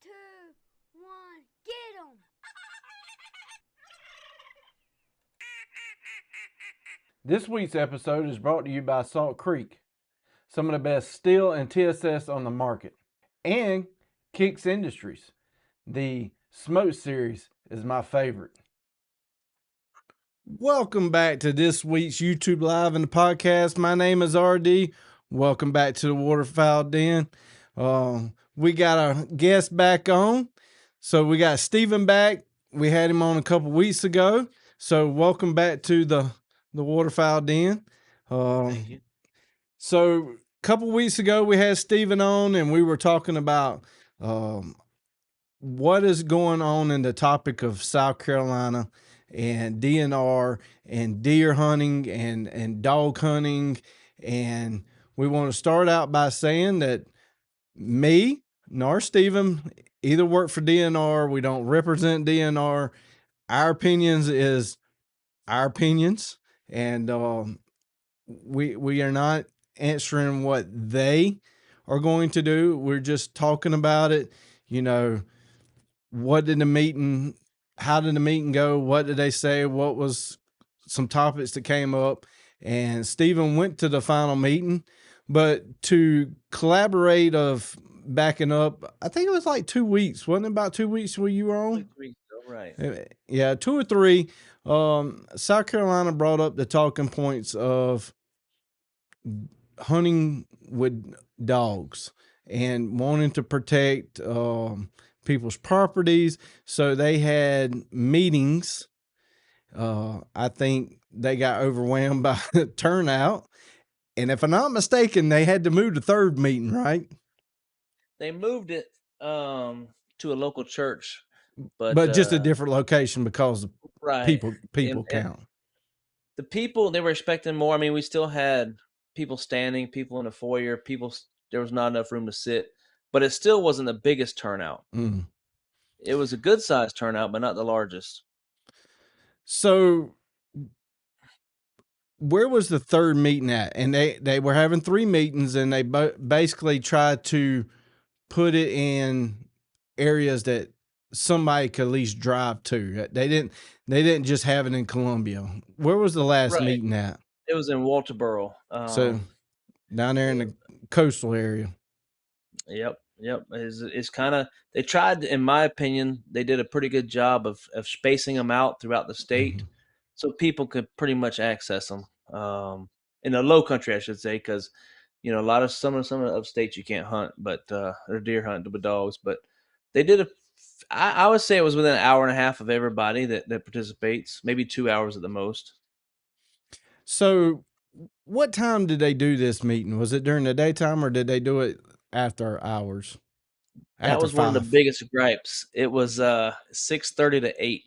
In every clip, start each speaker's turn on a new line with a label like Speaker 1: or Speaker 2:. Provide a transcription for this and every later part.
Speaker 1: 2, 1, get 'em!
Speaker 2: This week's episode is brought to you by Salt Creek, some of the best steel and TSS on the market, and Kicks Industries. The Smoke Series is my favorite. Welcome back to this week's YouTube Live and the podcast. My name is RD. Welcome back to the Waterfowl Den. We got our guest back on. So we got Steven back. We had him on a couple weeks ago. So welcome back to the Waterfowl Den.
Speaker 3: Thank you.
Speaker 2: So a couple weeks ago we had Steven on and we were talking about what is going on in the topic of South Carolina and DNR and deer hunting and dog hunting. And we want to start out by saying that me nor Steven either work for DNR. We don't represent DNR. Our opinions is our opinions. And we are not answering what they are going to do. We're just talking about it. You know, what did the meeting, how did the meeting go? What did they say? What was some topics that came up? And Steven went to the final meeting, but to collaborate of backing up, I think it was like 2 weeks. Wasn't it about 2 weeks where you were on?
Speaker 3: Like 3 weeks ago, right.
Speaker 2: Yeah, 2 or 3. South Carolina brought up the talking points of hunting with dogs and wanting to protect people's properties. So they had meetings. I think they got overwhelmed by the turnout. And if I'm not mistaken, they had to move the third meeting, right?
Speaker 3: They moved it to a local church, but
Speaker 2: just a different location because of
Speaker 3: right.
Speaker 2: people
Speaker 3: And
Speaker 2: count.
Speaker 3: the people, they were expecting more. I mean, we still had people standing, people in the foyer, there was not enough room to sit, but it still wasn't the biggest turnout.
Speaker 2: Mm.
Speaker 3: It was a good sized turnout, but not the largest.
Speaker 2: So where was the third meeting at? And they were having 3 meetings, and they basically tried to put it in areas that somebody could at least drive to. They didn't just have it in Columbia. Where was the last
Speaker 3: Right.
Speaker 2: meeting at?
Speaker 3: It was in Walterboro.
Speaker 2: So down there in the coastal area.
Speaker 3: Yep. It's kind of, they tried, in my opinion, they did a pretty good job of spacing them out throughout the state, so people could pretty much access them. In the low country, I should say, because a lot of some of the upstates you can't hunt, but or deer hunt with dogs. But they did I would say it was within an hour and a half of everybody that participates, maybe 2 hours at the most.
Speaker 2: So what time did they do this meeting? Was it during the daytime or did they do it after hours?
Speaker 3: That was one of the biggest gripes. It was 6:30 to 8,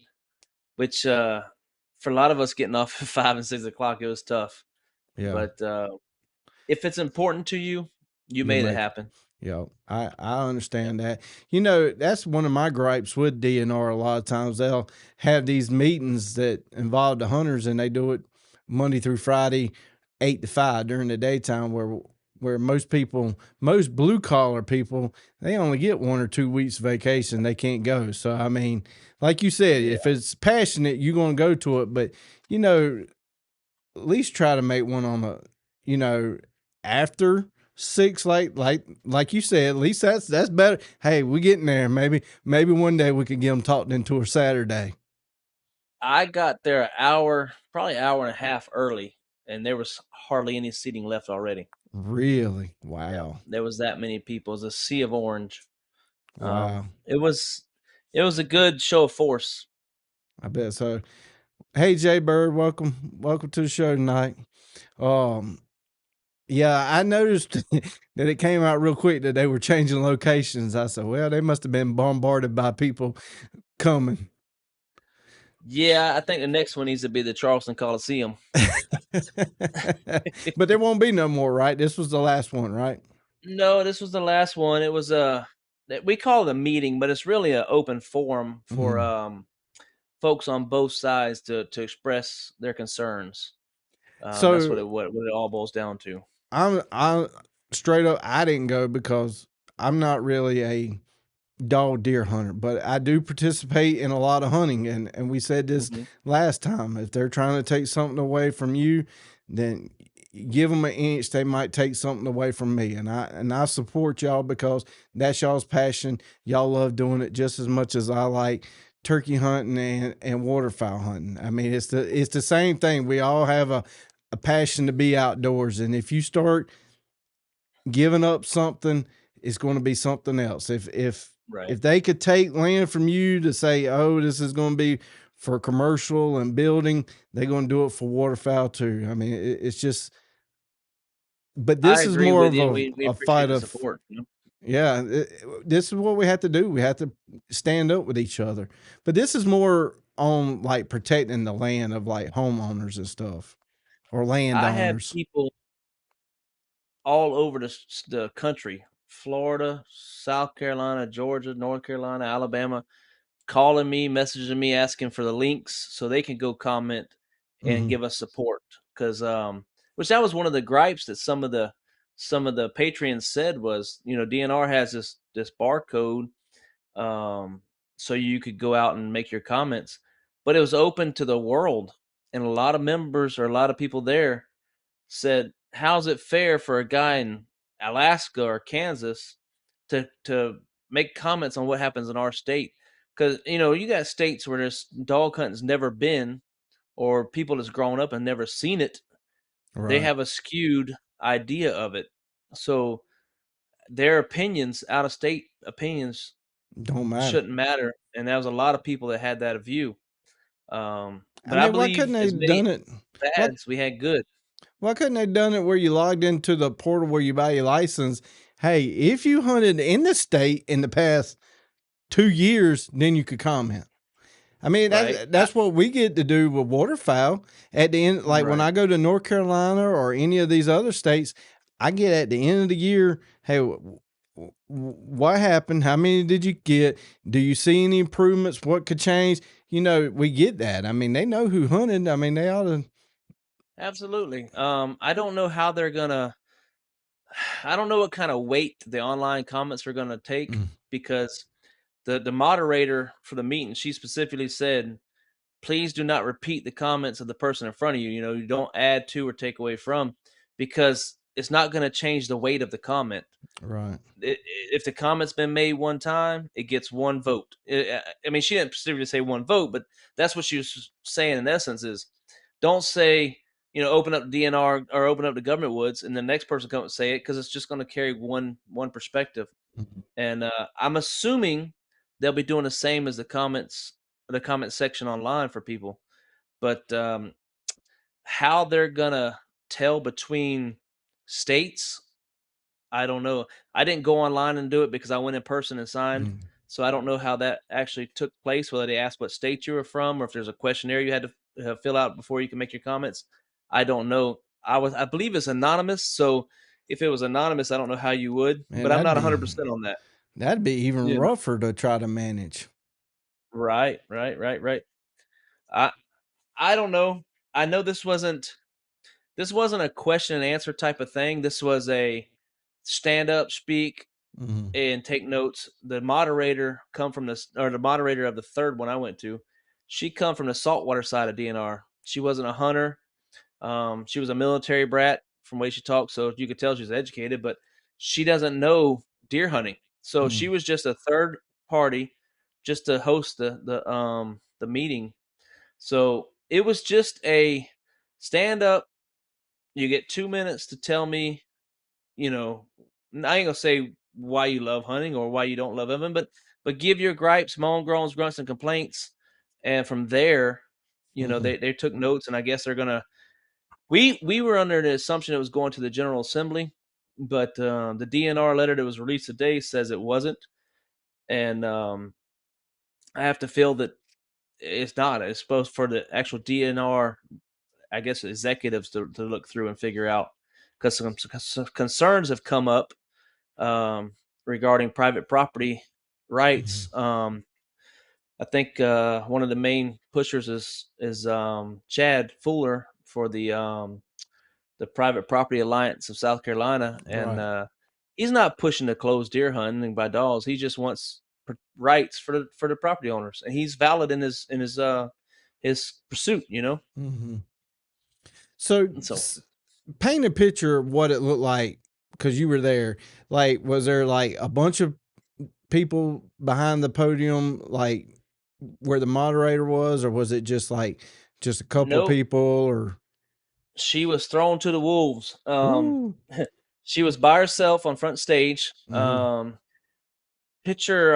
Speaker 3: which for a lot of us getting off at 5 and 6 o'clock, it was tough.
Speaker 2: Yeah.
Speaker 3: But if it's important to you, you made it happen.
Speaker 2: Yeah, I understand that. That's one of my gripes with DNR. A lot of times they'll have these meetings that involve the hunters, and they do it Monday through Friday, 8 to 5 during the daytime, where most blue collar people, they only get 1 or 2 weeks vacation. They can't go. So I mean, like you said, if it's passionate, you're gonna go to it. But at least try to make one on after 6, like you said. At least that's better. Hey, we're getting there. Maybe one day we could get them talked into a Saturday.
Speaker 3: I got there probably an hour and a half early, and there was hardly any seating left already.
Speaker 2: Really? Wow.
Speaker 3: Yeah, there was that many people. It was a sea of orange.
Speaker 2: Wow.
Speaker 3: It was a good show of force.
Speaker 2: I bet so. Hey, Jay Bird, welcome to the show tonight. Yeah, I noticed that it came out real quick that they were changing locations. I said, well, they must have been bombarded by people coming.
Speaker 3: Yeah, I think the next one needs to be the Charleston Coliseum.
Speaker 2: But there won't be no more, right? This was the last one, right?
Speaker 3: No, this was the last one. It was we call it a meeting, but it's really an open forum for folks on both sides to express their concerns.
Speaker 2: So
Speaker 3: that's what it all boils down to.
Speaker 2: I'm straight up. I didn't go because I'm not really a dog deer hunter, but I do participate in a lot of hunting. And we said this
Speaker 3: Mm-hmm.
Speaker 2: last time. If they're trying to take something away from you, then give them an inch, they might take something away from me. And I support y'all because that's y'all's passion. Y'all love doing it just as much as I like turkey hunting and waterfowl hunting. I mean, it's the same thing. We all have a passion to be outdoors. And if you start giving up something, it's going to be something else.
Speaker 3: Right.
Speaker 2: If they could take land from you to say, oh, this is going to be for commercial and building, they're going to do it for waterfowl too. I mean, it's just, but
Speaker 3: I
Speaker 2: this is
Speaker 3: agree
Speaker 2: more
Speaker 3: with
Speaker 2: of
Speaker 3: you, and we
Speaker 2: a
Speaker 3: appreciate
Speaker 2: fight
Speaker 3: the
Speaker 2: of,
Speaker 3: support.
Speaker 2: yeah, this is what we have to do. We have to stand up with each other. But this is more on like protecting the land of like homeowners and stuff or
Speaker 3: I have
Speaker 2: landowners.
Speaker 3: people all over the country, Florida, South Carolina, Georgia, North Carolina, Alabama, calling me, messaging me, asking for the links so they can go comment and
Speaker 2: Mm-hmm.
Speaker 3: give us support. Because which that was one of the gripes that some of the Patreons said was, DNR has this barcode, um, so you could go out and make your comments, but it was open to the world, and a lot of members or a lot of people there said, "How's it fair for a guy in Alaska or Kansas to make comments on what happens in our state?" Because you got states where this dog hunting's never been, or people that's grown up and never seen it. They
Speaker 2: Right.
Speaker 3: have a skewed idea of it, so their opinions, out of state opinions,
Speaker 2: Don't matter.
Speaker 3: shouldn't matter. And there was a lot of people that had that view.
Speaker 2: I
Speaker 3: But I
Speaker 2: mean, why couldn't
Speaker 3: believe
Speaker 2: they
Speaker 3: as
Speaker 2: have
Speaker 3: many
Speaker 2: done it? What
Speaker 3: bads we had good.
Speaker 2: Why couldn't they done it where you logged into the portal where you buy your license? Hey, if you hunted in the state in the past 2 years, then you could comment. I mean,
Speaker 3: Right.
Speaker 2: that's what we get to do with waterfowl. At the end, like when
Speaker 3: Right.
Speaker 2: I go to North Carolina or any of these other states, I get at the end of the year, hey, what happened? How many did you get? Do you see any improvements? What could change? We get that. I mean, they know who hunted. I mean, they ought to.
Speaker 3: Absolutely. I don't know how they're gonna. I don't know what kind of weight the online comments are gonna take,
Speaker 2: Mm,
Speaker 3: because the moderator for the meeting, she specifically said, please do not repeat the comments of the person in front of you. You don't add to or take away from, because it's not going to change the weight of the comment.
Speaker 2: right.
Speaker 3: If the comment's been made one time, it gets one vote. I mean, she didn't specifically say one vote, but that's what she was saying in essence is, don't say, open up DNR or open up the government woods, and the next person come and say it, because it's just going to carry one perspective.
Speaker 2: Mhm.
Speaker 3: And I'm assuming they'll be doing the same as the comment section online for people. But how they're gonna tell between states, I don't know. I didn't go online and do it because I went in person and signed.
Speaker 2: Mhm.
Speaker 3: So I don't know how that actually took place, whether they asked what state you were from, or if there's a questionnaire you had to fill out before you can make your comments. I don't know. I believe it's anonymous. So if it was anonymous, I don't know how you would,
Speaker 2: Man,
Speaker 3: but I'm not 100% on that.
Speaker 2: that'd be even
Speaker 3: You know.
Speaker 2: rougher to try to manage.
Speaker 3: Right, right, right, right. I I don't know. I know this wasn't a question and answer type of thing. This was a stand up, speak,
Speaker 2: Mhm.
Speaker 3: and take notes. The moderator come from this, or the moderator of the third one I went to, she come from the saltwater side of DNR. She wasn't a hunter. She was a military brat from the way she talked, so you could tell she was educated, but she doesn't know deer hunting. So she
Speaker 2: Mhm.
Speaker 3: was just a third party, just to host the meeting. So it was just a stand up. You get 2 minutes to tell me, you know, I ain't gonna say why you love hunting or why you don't love hunting, but give your gripes, moan, groans, grunts, and complaints, and from there,
Speaker 2: Mhm.
Speaker 3: they took notes, and I guess they're gonna. We were under the assumption it was going to the General Assembly, but the DNR letter that was released today says it wasn't, and I have to feel that it's not. It's supposed for the actual DNR, I guess, executives to look through and figure out, because some concerns have come up, regarding private property rights.
Speaker 2: Mhm.
Speaker 3: I think one of the main pushers is Chad Fuller for the Private Property Alliance of South Carolina, and
Speaker 2: Right.
Speaker 3: he's not pushing to close deer hunting by dogs. He just wants rights for the property owners, and he's valid in his pursuit.
Speaker 2: Mm-hmm. So,
Speaker 3: And so
Speaker 2: paint a picture of what it looked like because you were there. Like, was there like a bunch of people behind the podium, like where the moderator was, or was it just like just a couple
Speaker 3: nope,
Speaker 2: people? Or
Speaker 3: she was thrown to the wolves.
Speaker 2: ooh,
Speaker 3: She was by herself on front stage.
Speaker 2: mm-hmm,
Speaker 3: Picture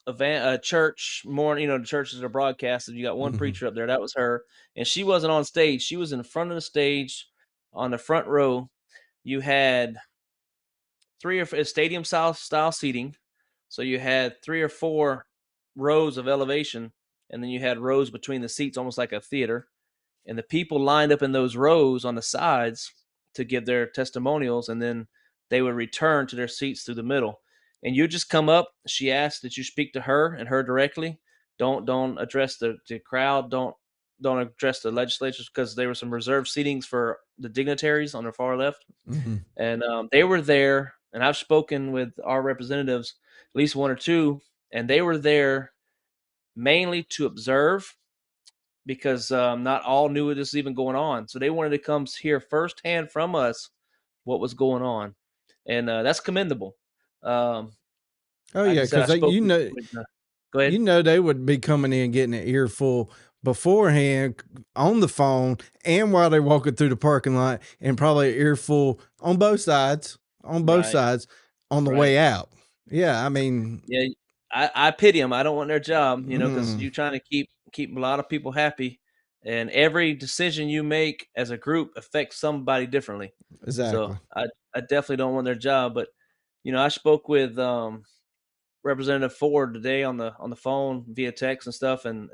Speaker 3: a church morning. The churches are broadcasted. You got one
Speaker 2: mm-hmm,
Speaker 3: preacher up there. That was her, and she wasn't on stage. She was in front of the stage on the front row. You had stadium style seating, so you had 3 or 4 rows of elevation, and then you had rows between the seats, almost like a theater. And the people lined up in those rows on the sides to give their testimonials, and then they would return to their seats through the middle. And you just come up. She asked that you speak to her and her directly. Don't address the crowd. Don't address the legislators, because there were some reserved seatings for the dignitaries on the far left.
Speaker 2: mm-hmm.
Speaker 3: And they were there. And I've spoken with our representatives, at least 1 or 2, and they were there mainly to observe, because not all knew this was even going on. So they wanted to come hear firsthand from us what was going on, and that's commendable. Um,
Speaker 2: Oh
Speaker 3: like
Speaker 2: yeah,
Speaker 3: I said, I
Speaker 2: because
Speaker 3: spoke with. Go ahead.
Speaker 2: they would be coming in getting an earful beforehand on the phone and while they're walking through the parking lot, and probably an earful on both sides,
Speaker 3: Right,
Speaker 2: on the
Speaker 3: right.
Speaker 2: way out. Yeah, I mean,
Speaker 3: Yeah, I pity them. I don't want their job, because
Speaker 2: mm,
Speaker 3: you're trying to keep a lot of people happy, and every decision you make as a group affects somebody differently. So
Speaker 2: exactly.
Speaker 3: I definitely don't want their job, but I spoke with Representative Ford today on the phone via text and stuff, and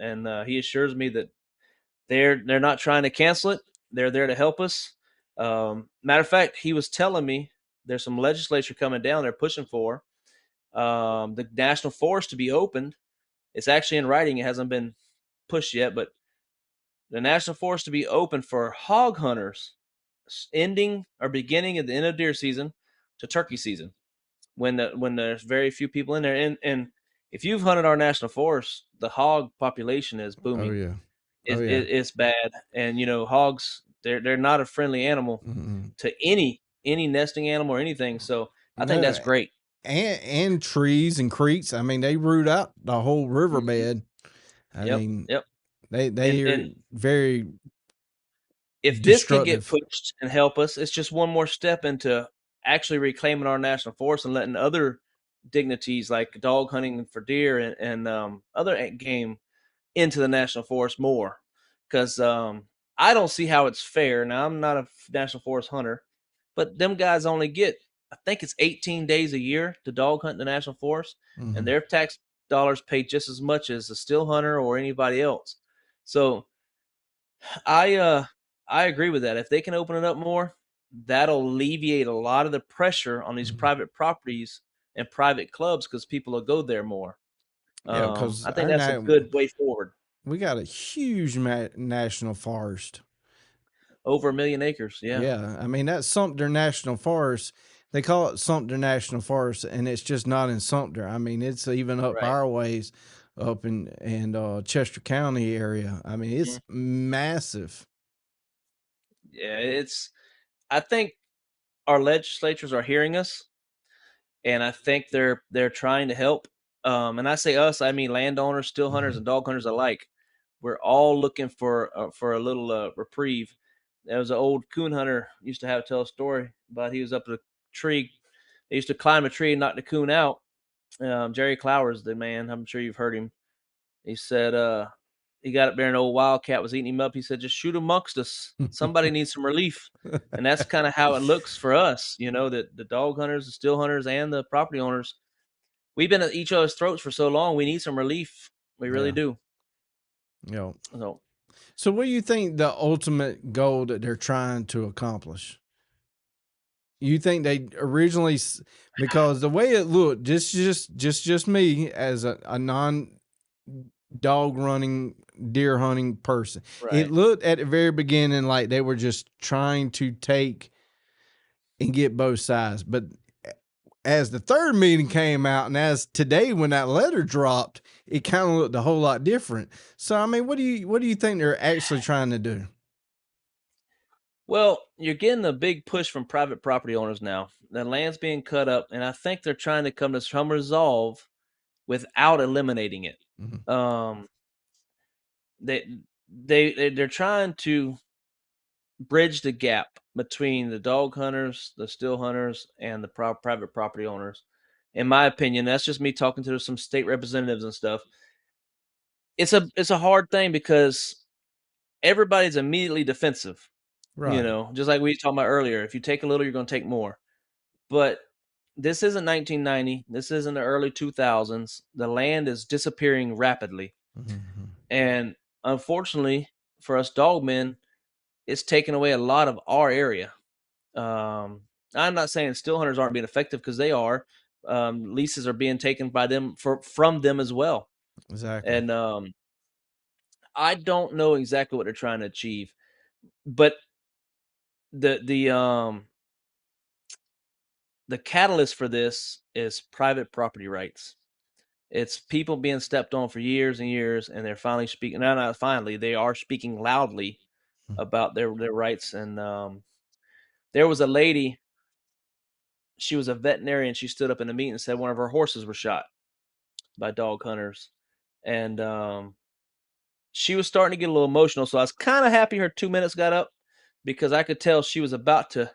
Speaker 3: he assures me that they're not trying to cancel it. They're there to help us. Matter of fact, he was telling me there's some legislature coming down. They're pushing for the national forest to be opened. It's actually in writing. It hasn't been pushed yet, but the national forest to be open for hog hunters, ending or beginning at the end of deer season to turkey season, when there's very few people in there. And if you've hunted our national forest, the hog population is
Speaker 2: Oh
Speaker 3: booming.
Speaker 2: yeah. Oh yeah.
Speaker 3: It's bad, and hogs, they're not a friendly animal
Speaker 2: Mm-mm.
Speaker 3: to any nesting animal or anything. So I think
Speaker 2: No,
Speaker 3: that's great.
Speaker 2: and trees and creeks. I mean, they root out the whole
Speaker 3: Mhm.
Speaker 2: riverbed. I
Speaker 3: Yep,
Speaker 2: mean,
Speaker 3: yep.
Speaker 2: they are
Speaker 3: And
Speaker 2: very
Speaker 3: if this can get
Speaker 2: destructive.
Speaker 3: pushed and help us, it's just one more step into actually reclaiming our national forest and letting other dignities like dog hunting for deer and other game into the national forest more. Because I don't see how it's fair. Now, I'm not a national forest hunter, but them guys only get, I think it's 18 days a year to dog hunt in the national forest, and
Speaker 2: Mm-hmm.
Speaker 3: their tax dollars pay just as much as a still hunter or anybody else. So I uh I agree with that. If they can open it up more, that'll alleviate a lot of the pressure on these
Speaker 2: Mm-hmm.
Speaker 3: private properties and private clubs, because people will go there more.
Speaker 2: Yeah, because
Speaker 3: I think that's a good way forward.
Speaker 2: we got a huge national forest.
Speaker 3: Over 1 million acres, yeah.
Speaker 2: Yeah, I mean that's Sumter National Forest. They call it Sumter National Forest, and it's just not in Sumter. I mean, it's even up
Speaker 3: Right.
Speaker 2: our ways, up in Chester County area. I mean, it's
Speaker 3: Mhm.
Speaker 2: massive.
Speaker 3: Yeah, I think our legislatures are hearing us, and I think they're trying to help. And I say us, I mean landowners, still hunters,
Speaker 2: Mm-hmm.
Speaker 3: and dog hunters alike. We're all looking for a little reprieve. There was an old coon hunter used to have tell a story about he was up a tree. They used to climb a tree and knock the coon out. Jerry Clowers, the man, I'm sure you've heard him. He said he got up there and an old wildcat was eating him up. He said, just shoot amongst us. Somebody needs some relief. And that's kind of how it looks for us, that the dog hunters, the still hunters, and the property owners, we've been at each other's throats for so long. We need some relief. We really
Speaker 2: Yeah,
Speaker 3: do.
Speaker 2: you know.
Speaker 3: So
Speaker 2: So, what do you think the ultimate goal that they're trying to accomplish? You think they originally, because the way it looked, just me as a non dog running, deer hunting person, it
Speaker 3: right.
Speaker 2: looked at the very beginning like they were just trying to take and get both sides. But as the third meeting came out, and as today when that letter dropped, it kind of looked a whole lot different. So I mean, what do you think they're actually trying to do?
Speaker 3: Well, you're getting a big push from private property owners now. The land's being cut up, and I think they're trying to come to some resolve without eliminating it.
Speaker 2: Mm-hmm.
Speaker 3: Um, they're trying to bridge the gap between the dog hunters, the still hunters, and the private property owners. In my opinion, that's just me talking to some state representatives and stuff. It's a hard thing because everybody's immediately defensive. You
Speaker 2: Right.
Speaker 3: know, just like we talked about earlier. If you take a little, you're going to take more. But this isn't 1990. This isn't the early 2000s. The land is disappearing rapidly,
Speaker 2: Mm-hmm.
Speaker 3: and unfortunately for us dogmen, it's taken away a lot of our area. Um, I'm not saying still hunters aren't being effective because they are. Leases are being taken by them from them as well,
Speaker 2: Exactly.
Speaker 3: and I don't know exactly what they're trying to achieve, but the the catalyst for this is private property rights. It's people being stepped on for years and years, and they're finally speaking. No, not finally. They are speaking loudly about their rights. And there was a lady. She was a veterinarian. She stood up in a meeting and said one of her horses were shot by dog hunters, and she was starting to get a little emotional. So I was kind of happy her 2 minutes got up because I could tell she was about to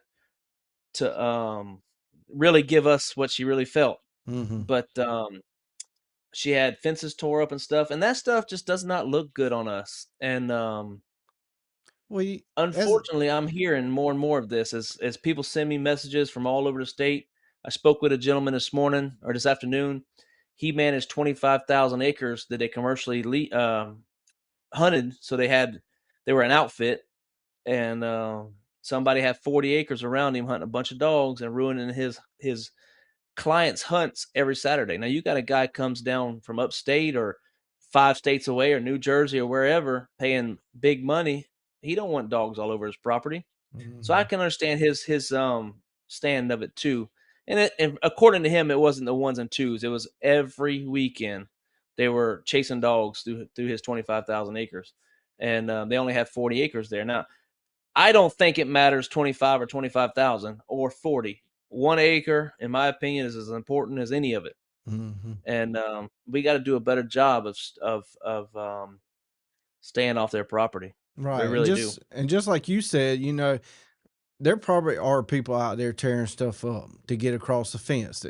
Speaker 3: really give us what she really felt.
Speaker 2: Mm-hmm.
Speaker 3: But she had fences tore up and stuff, and that stuff just does not look good on us. And
Speaker 2: Well, as
Speaker 3: unfortunately, I'm hearing more and more of this as people send me messages from all over the state. I spoke with a gentleman this morning or this afternoon. He managed 25,000 acres that they commercially hunted. So they were an outfit, and somebody had 40 acres around him hunting a bunch of dogs and ruining his clients' hunts every Saturday. Now you got a guy comes down from upstate or 5 states away or New Jersey or wherever paying big money. He don't want dogs all over his property. So I
Speaker 2: mm-hmm.
Speaker 3: can understand his stand of it too. And according to him, it wasn't the ones and twos. It was every weekend they were chasing dogs through his 25,000 acres, and they only had 40 acres there. Now I don't think it matters 25 or 25,000 or 40. 1 acre, in my opinion, is as important as any of it.
Speaker 2: Mm-hmm.
Speaker 3: And we got to do a better job of staying off their property. We
Speaker 2: Right.
Speaker 3: really do.
Speaker 2: And just like you said, there probably are people out there tearing stuff up to get across the fence.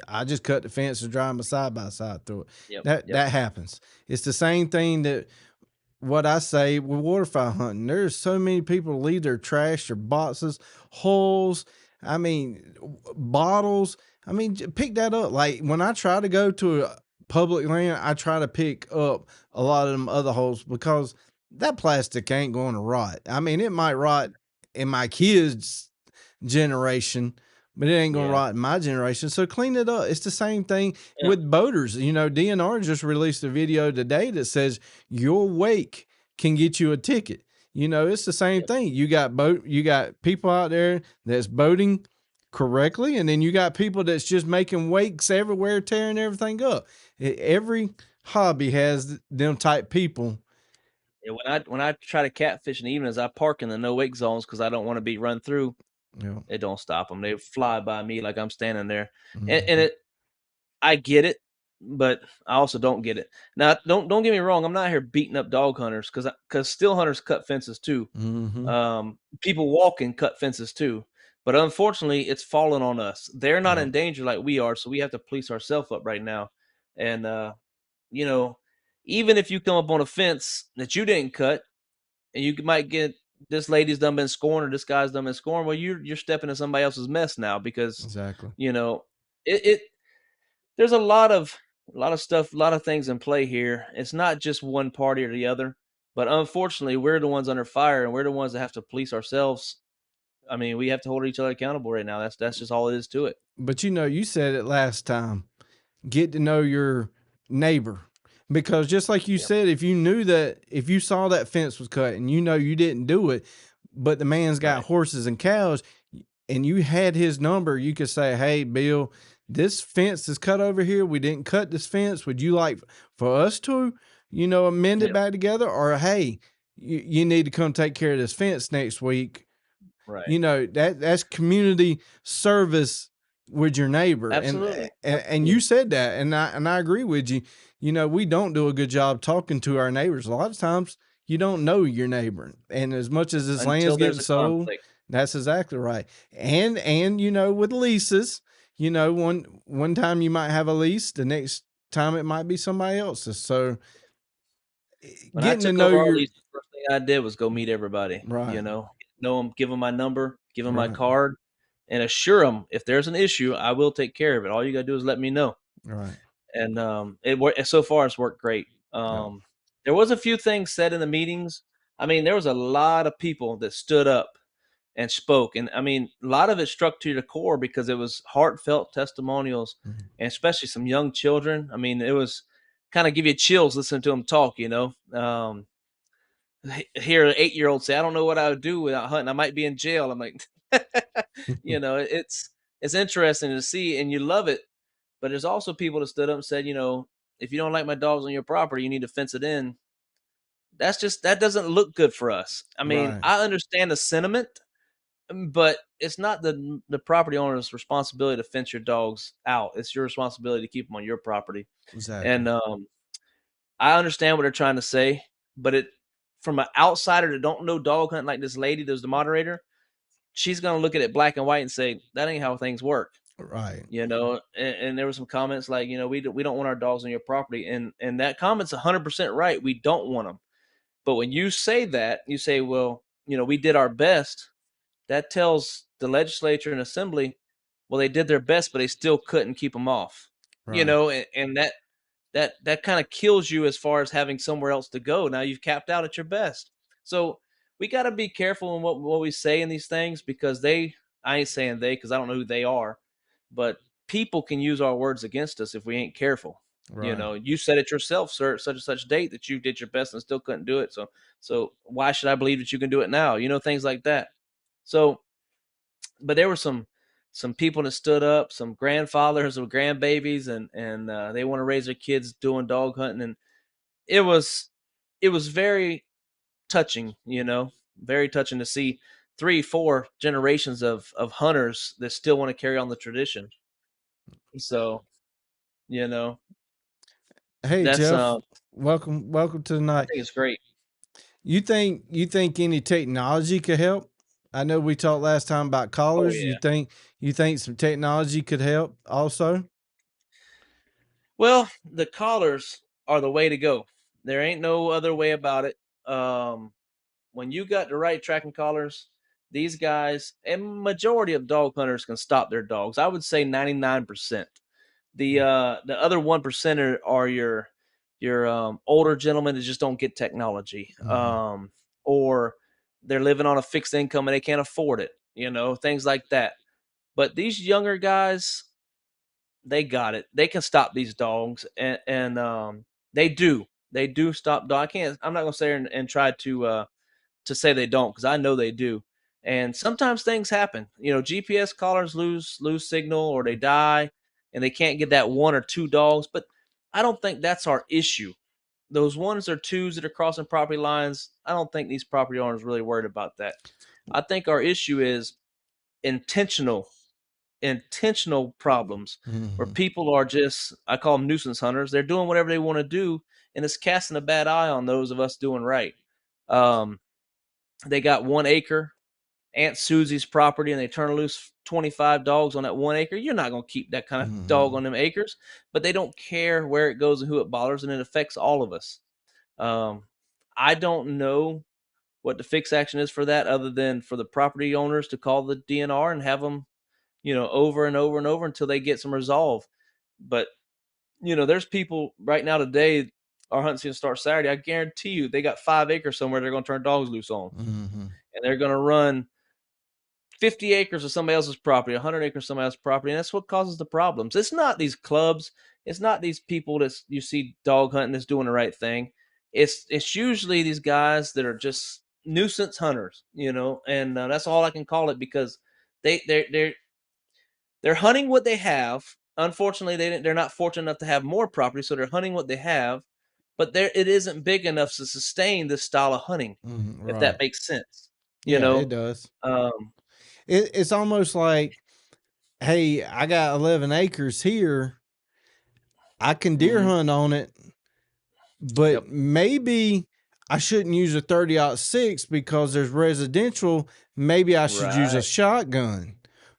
Speaker 2: I just cut the fence and drive my side by side through it.
Speaker 3: Yep.
Speaker 2: That happens. It's the same thing that what I say with waterfowl hunting. There's so many people leave their trash, their boxes, holes. I mean, bottles. I mean, pick that up. Like when I try to go to a public land, I try to pick up a lot of them other holes because that plastic ain't going to rot. I mean, it might rot in my kids' generation, but it ain't gonna
Speaker 3: Yeah.
Speaker 2: rot in my generation. So clean it up. It's the same thing
Speaker 3: Yeah.
Speaker 2: with boaters. DNR just released a video today that says your wake can get you a ticket. It's the same
Speaker 3: Yep.
Speaker 2: thing. You got people out there that's boating correctly, and then you got people that's just making wakes everywhere, tearing everything up. Every hobby has them type people.
Speaker 3: Yeah, when I try to catfish in the evenings, I park in the no wake zones because I don't want to be run through.
Speaker 2: Yeah.
Speaker 3: It don't stop them. They fly by me like I'm standing there, and
Speaker 2: Mhm.
Speaker 3: I get it, but I also don't get it. Now, don't get me wrong. I'm not here beating up dog hunters because still hunters cut fences too.
Speaker 2: Mhm.
Speaker 3: People walking cut fences too. But unfortunately, it's fallen on us. They're not
Speaker 2: Yeah.
Speaker 3: in danger like we are, so we have to police ourselves up right now. And you know, even if you come up on a fence that you didn't cut, and you might get this lady's done been scorned or this guy's done been scorned. Well, you're stepping in somebody else's mess now because
Speaker 2: Exactly.
Speaker 3: you know it there's a lot of stuff, a lot of things in play here. It's not just one party or the other, but unfortunately, we're the ones under fire, and we're the ones that have to police ourselves. I mean, we have to hold each other accountable right now. That's just all it is to it.
Speaker 2: But you said it last time. Get to know your neighbor. Because just like you
Speaker 3: Yep.
Speaker 2: said, if you saw that fence was cut and you didn't do it, but the man's got
Speaker 3: Right.
Speaker 2: horses and cows and you had his number, you could say, "Hey, Bill, this fence is cut over here. We didn't cut this fence. Would you like for us to, amend it
Speaker 3: Yep.
Speaker 2: back together? Or, hey, you need to come take care of this fence next week.
Speaker 3: Right.
Speaker 2: That's community service with your neighbor.
Speaker 3: Absolutely.
Speaker 2: And you
Speaker 3: Absolutely.
Speaker 2: said that, and I agree with you. We don't do a good job talking to our neighbors. A lot of times you don't know your neighbor. And as much as this land's
Speaker 3: Until
Speaker 2: getting
Speaker 3: there's a
Speaker 2: sold,
Speaker 3: conflict.
Speaker 2: that's exactly right. And with leases, one time you might have a lease, the next time it might be somebody else's. So
Speaker 3: When I
Speaker 2: getting to
Speaker 3: took
Speaker 2: know
Speaker 3: over our
Speaker 2: your
Speaker 3: lease, the first thing I did was go meet everybody,
Speaker 2: right,
Speaker 3: know them, give them my number, give them my
Speaker 2: right,
Speaker 3: card, and assure them if there's an issue, I will take care of it. All you gotta do is let me know.
Speaker 2: right.
Speaker 3: And it worked. So far, it's worked great.
Speaker 2: Yeah,
Speaker 3: There was a few things said in the meetings. I mean, there was a lot of people that stood up and spoke, and I mean, a lot of it struck to the core because it was heartfelt testimonials,
Speaker 2: mhm,
Speaker 3: and especially some young children. I mean, it was kind of give you chills listening to them talk. Hear an 8-year-old say, "I don't know what I would do without hunting. I might be in jail." I'm like, it's interesting to see, and you love it. But there's also people that stood up and said, if you don't like my dogs on your property, you need to fence it in. That doesn't look good for us. I mean,
Speaker 2: right,
Speaker 3: I understand the sentiment, but it's not the property owner's responsibility to fence your dogs out. It's your responsibility to keep them on your property.
Speaker 2: exactly.
Speaker 3: And I understand what they're trying to say, but from an outsider that don't know dog hunting like this lady, there's the moderator, she's gonna look at it black and white and say that ain't how things work.
Speaker 2: Right,
Speaker 3: And there were some comments like, we don't want our dogs on your property, and that comment's 100% right. We don't want them, but when you say that, you say, well, we did our best. That tells the legislature and assembly, well, they did their best, but they still couldn't keep them off.
Speaker 2: right,
Speaker 3: And that kind of kills you as far as having somewhere else to go. Now you've capped out at your best. So we got to be careful in what we say in these things, because I ain't saying they, because I don't know who they are, but people can use our words against us if we ain't careful.
Speaker 2: right,
Speaker 3: You said it yourself, sir, at such and such date that you did your best and still couldn't do it. So why should I believe that you can do it now? Things like that. So, but there were some people that stood up, some grandfathers with grandbabies, and they want to raise their kids doing dog hunting, and it was it was very touching, very touching to see 3 4 generations of hunters that still want to carry on the tradition. So, you know,
Speaker 2: Hey
Speaker 3: that's
Speaker 2: Jeff, welcome to the
Speaker 3: I
Speaker 2: night.
Speaker 3: think it's great.
Speaker 2: You think any technology could help? I know we talked last time about
Speaker 3: Oh
Speaker 2: collars. You
Speaker 3: yeah.
Speaker 2: think you think some technology could help also?
Speaker 3: Well, the collars are the way to go. There ain't no other way about it. Um, when you got the right tracking collars, these guys and majority of dog hunters can stop their dogs. I would say 99%. The other 1% are your older gentlemen that just don't get technology,
Speaker 2: Mm-hmm.
Speaker 3: or they're living on a fixed income and they can't afford it, things like that. But these younger guys, they got it. They can stop these dogs, and they do stop dog. I'm not gonna say and try to say they don't, because I know they do. And sometimes things happen. GPS collars lose signal, or they die, and they can't get that 1 or 2 dogs. But I don't think that's our issue. Those ones or twos that are crossing property lines, I don't think these property owners really worried about that. I think our issue is intentional intentional problems where
Speaker 2: Mm-hmm.
Speaker 3: people are just, I call them nuisance hunters. They're doing whatever they want to do, and it's casting a bad eye on those of us doing right. Um, they got 1 acre, Aunt Susie's property, and they turn loose 25 dogs on that 1 acre. You're not going to keep that kind of dog
Speaker 2: Mm-hmm.
Speaker 3: on them acres, but they don't care where it goes and who it bothers, and it affects all of us. Um, I don't know what the fix action is for that, other than for the property owners to call the DNR and have them, over and over and over until they get some resolve. But there's people right now today. Our hunting's gonna start Saturday. I guarantee you, they got 5 acres somewhere they're gonna turn dogs loose on,
Speaker 2: Mm-hmm.
Speaker 3: and they're gonna run 50 acres of somebody else's property, 100 acres of somebody else's property, and that's what causes the problems. It's not these clubs. It's not these people that you see dog hunting that's doing the right thing. It's usually these guys that are just nuisance hunters, and that's all I can call it, because they're hunting what they have. unfortunately, they're not fortunate enough to have more property, so they're hunting what they have. But it isn't big enough to sustain this style of hunting, if
Speaker 2: Right.
Speaker 3: that makes sense. You
Speaker 2: Yeah, it
Speaker 3: know,
Speaker 2: does.
Speaker 3: um,
Speaker 2: It's almost like, hey, I got 11 acres here. I can deer
Speaker 3: mhm,
Speaker 2: hunt on it, but
Speaker 3: yep,
Speaker 2: maybe I shouldn't use a 30-06 because there's residential. Maybe I should use a
Speaker 3: right,
Speaker 2: shotgun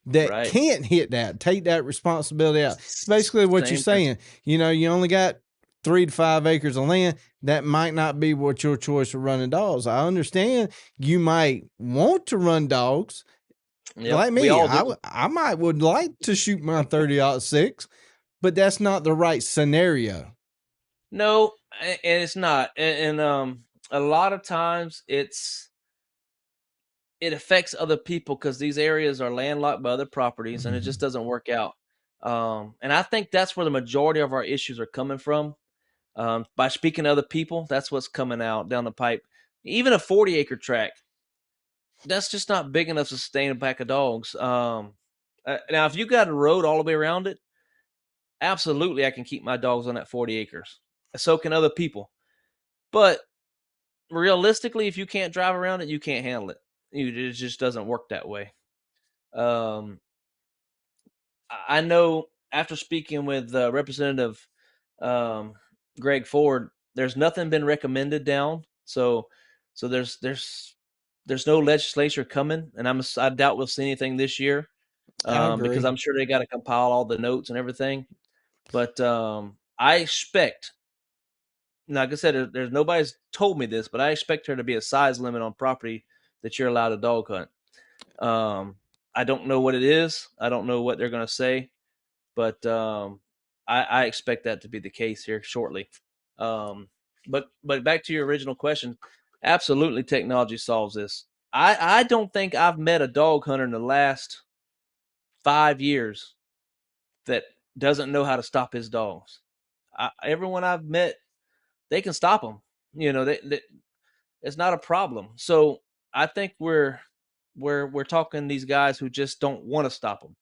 Speaker 2: that
Speaker 3: right.
Speaker 2: can't hit that, take that responsibility out. It's basically what you're
Speaker 3: Same
Speaker 2: saying.
Speaker 3: principle.
Speaker 2: You only got 3 to 5 acres of land. That might not be what your choice for running dogs. I understand you might want to run dogs.
Speaker 3: Yep,
Speaker 2: Like
Speaker 3: we
Speaker 2: me,
Speaker 3: all do.
Speaker 2: I might would like to shoot my 30-06, but that's not the right scenario.
Speaker 3: No, and it's not. And a lot of times it affects other people because these areas are landlocked by other properties, and it just
Speaker 2: Mhm.
Speaker 3: doesn't work out. And I think that's where the majority of our issues are coming from. By speaking to other people, that's what's coming out down the pipe. Even a 40-acre tract, that's just not big enough to sustain a pack of dogs. Now, if you got a road all the way around it, absolutely, I can keep my dogs on that 40 acres. So can other people. But realistically, if you can't drive around it, you can't handle it. It just doesn't work that way. Um, I know after speaking with Representative um, Greg Ford, there's nothing been recommended down. So there's no legislature coming, and I doubt we'll see anything this year
Speaker 2: I
Speaker 3: because
Speaker 2: agree.
Speaker 3: I'm sure they got to compile all the notes and everything. But I expect, like I said, there's nobody's told me this, but I expect there to be a size limit on property that you're allowed to dog hunt. Um, I don't know what it is. I don't know what they're going to say, but I expect that to be the case here shortly. But back to your original question, absolutely, technology solves this. I don't think I've met a dog hunter in the last 5 years that doesn't know how to stop his dogs. Everyone I've met, they can stop them. They it's not a problem. So I think we're talking these guys who just don't want to stop them.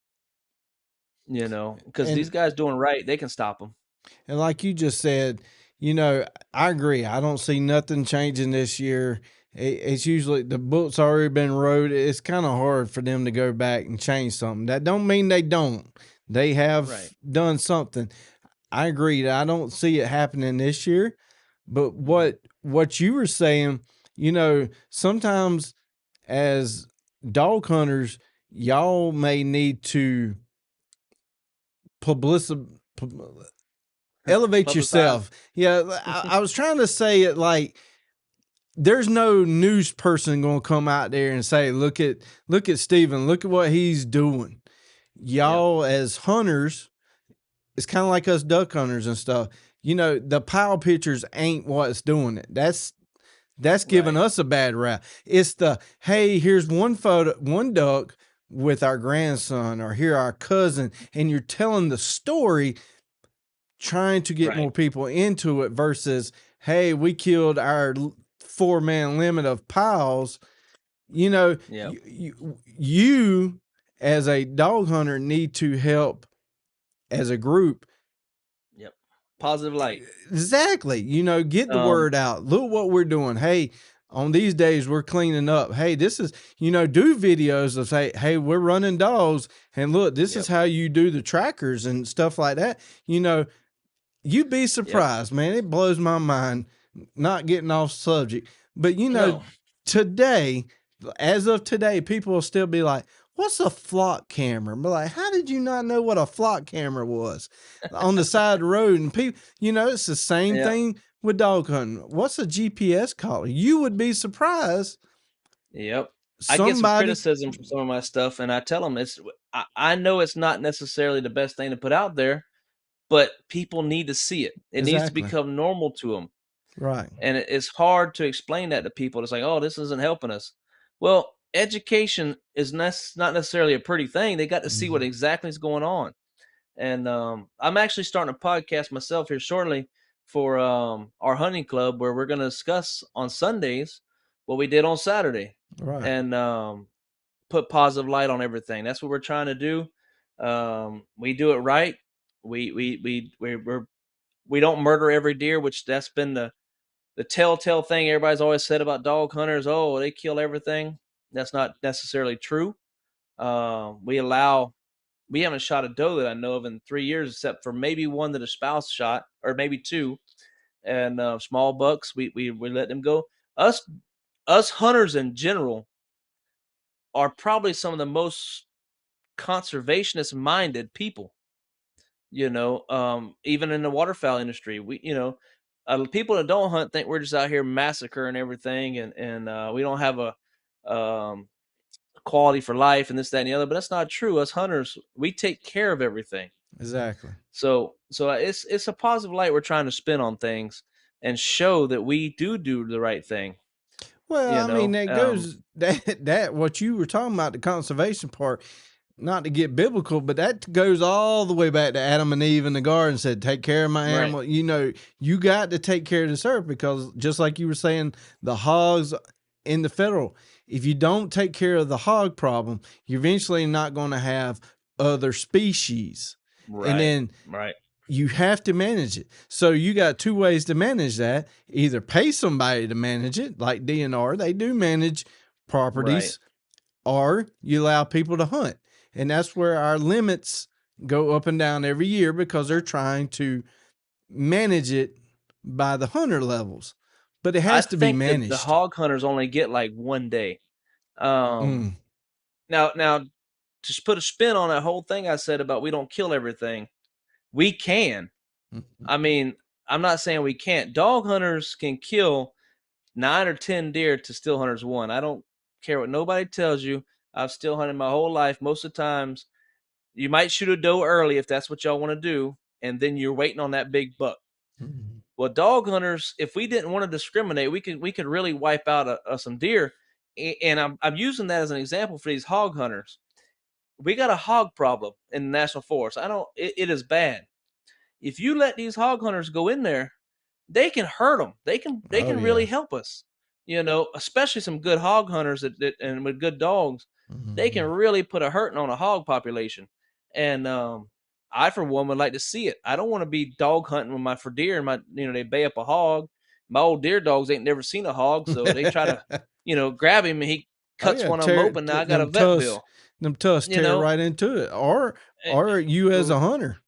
Speaker 3: Because
Speaker 2: And
Speaker 3: these guys doing right, they can stop them.
Speaker 2: and like you just said, I agree. I don't see nothing changing this year. It's usually the book's already been wrote. It's kind of hard for them to go back and change something. That don't mean they don't. They
Speaker 3: Right.
Speaker 2: have done something. I agree. I don't see it happening this year. But
Speaker 3: Mhm.
Speaker 2: what you were saying, sometimes as dog hunters, y'all may need to publicity elevate
Speaker 3: Publicize.
Speaker 2: yourself. Yeah, I was trying to say it like there's no news person going to come out there and say, look at Steven, look at what he's doing.
Speaker 3: Yep.
Speaker 2: Y'all as hunters, it's kind of like us duck hunters and stuff. The pile pictures ain't what's doing it. That's giving
Speaker 3: Right.
Speaker 2: us a bad rap. It's the, hey, here's one photo, one duck with our grandson, or here our cousin, and you're telling the story, trying to get
Speaker 3: Right.
Speaker 2: more people into it versus, hey, we killed our 4-man limit of piles. You know,
Speaker 3: Yep.
Speaker 2: you as a dog hunter need to help as a group.
Speaker 3: Yep. Positive light.
Speaker 2: Exactly. Get the
Speaker 3: Um.
Speaker 2: word out. Look what we're doing. Hey, on these days we're cleaning up. Hey, this is, do videos of say, hey, we're running dogs, and look, this is
Speaker 3: Yep.
Speaker 2: how you do the trackers and stuff like that. You'd be
Speaker 3: Yep.
Speaker 2: surprised, man. It blows my mind, not getting off subject. But
Speaker 3: No.
Speaker 2: today, as of today, people will still be like, what's a flock camera? But like, how did you not know what a flock camera was on the side of the road? And people, it's the same
Speaker 3: Yeah.
Speaker 2: thing with dog hunting. What's a GPS collar? You would be surprised.
Speaker 3: Yep. I get some
Speaker 2: Somebody,
Speaker 3: criticism from some of my stuff, and I tell them I know it's not necessarily the best thing to put out there, but people need to see it. It needs to
Speaker 2: exactly.
Speaker 3: become normal to them.
Speaker 2: Right.
Speaker 3: And it's hard to explain that to people. It's like, oh, this isn't helping us. Well, education is not necessarily a pretty thing. They got to see what
Speaker 2: Mhm.
Speaker 3: exactly is going on. And I'm actually starting a podcast myself here shortly for our hunting club, where we're going to discuss on Sundays what we did on Saturday,
Speaker 2: Right.
Speaker 3: and put positive light on everything. That's what we're trying to do. We do it right. We don't murder every deer, which that's been the telltale thing everybody's always said about dog hunters. Oh, they kill everything. That's not necessarily true. We haven't shot a doe that I know of in 3 years, except for maybe one that a spouse shot, or maybe two. And small bucks, we let them go. Us hunters in general are probably some of the most conservationist minded people. Even in the waterfowl industry, people that don't hunt think we're just out here massacring everything, and we don't have a quality for life and this, that, and the other. But that's not true. Us hunters, we take care of everything.
Speaker 2: Exactly.
Speaker 3: So it's a positive light we're trying to spin on things and show that we do the right thing.
Speaker 2: Well,
Speaker 3: You
Speaker 2: I mean,
Speaker 3: know,
Speaker 2: that goes that what you were talking about, the conservation part, not to get biblical, but that goes all the way back to Adam and Eve in the garden, said, take care of my
Speaker 3: Right.
Speaker 2: animal. You know, you got to take care of this earth, because just like you were saying, the hogs in the federal, if you don't take care of the hog problem, you're eventually not going to have other species.
Speaker 3: Right.
Speaker 2: And then
Speaker 3: Right.
Speaker 2: you have to manage it. So you got two ways to manage that. Either pay somebody to manage it, like DNR, they do manage properties, or you allow people to hunt. And that's where our limits go up and down every year, because they're trying to manage it by the hunter levels. But it has to be
Speaker 3: think that the
Speaker 2: managed.
Speaker 3: hog hunters only get like 1 day. Now, to put a spin on that whole thing I said about we don't kill everything, we can. I mean, I'm not saying we can't. Dog hunters can kill 9 or 10 deer to still hunters 1. I don't care what nobody tells you. I've still hunted my whole life. Most of the times, you might shoot a doe early if that's what y'all want to do, and then you're waiting on that big buck. Well, dog hunters, if we didn't want to discriminate, we could really wipe out some deer. And I'm using that as an example for these hog hunters. We got a hog problem in the national forest. It is bad. If you let these hog hunters go in there, they can hurt them. They can really help us. Especially some good hog hunters and with good dogs, they can really put a hurting on a hog population. And I, for one, would like to see it. I don't want to be dog hunting with my for deer and they bay up a hog. My old deer dogs ain't never seen a hog, so they try to grab him and he cuts one of them open. Now I got a vet bill.
Speaker 2: Them tusks tear right into it, or you as a hunter.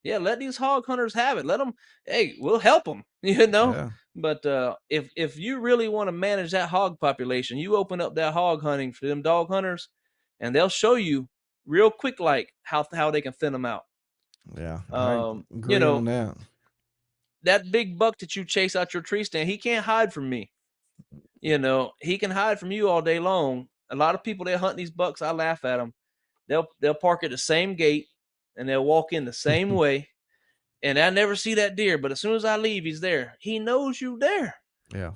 Speaker 3: Yeah, let these hog hunters have it. Let them. Hey, we'll help them. Yeah. But if you really want to manage that hog population, you open up that hog hunting for them dog hunters, and they'll show you real quick, like how they can thin them out.
Speaker 2: Yeah, I agree on that.
Speaker 3: That big buck that you chase out your tree stand, he can't hide from me. He can hide from you all day long. A lot of people that hunt these bucks, I laugh at them. They'll park at the same gate and they'll walk in the same way. And I never see that deer, but as soon as I leave, he's there. He knows you there.
Speaker 2: Yeah.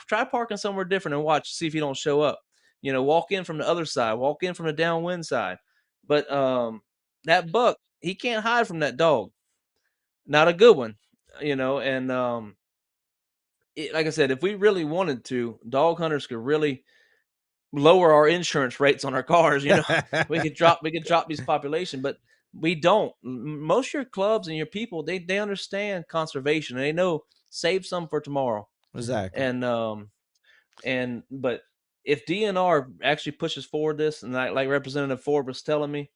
Speaker 3: Try parking somewhere different and watch, see if he don't show up. Walk in from the other side, walk in from the downwind side. But that buck, he can't hide from that dog. Not a good one, and like I said, if we really wanted to, dog hunters could really lower our insurance rates on our cars. We could drop these population, but we don't. Most of your clubs and your people, they understand conservation and they know save some for tomorrow.
Speaker 2: Exactly.
Speaker 3: But if DNR actually pushes forward this, and like Representative Ford was telling me,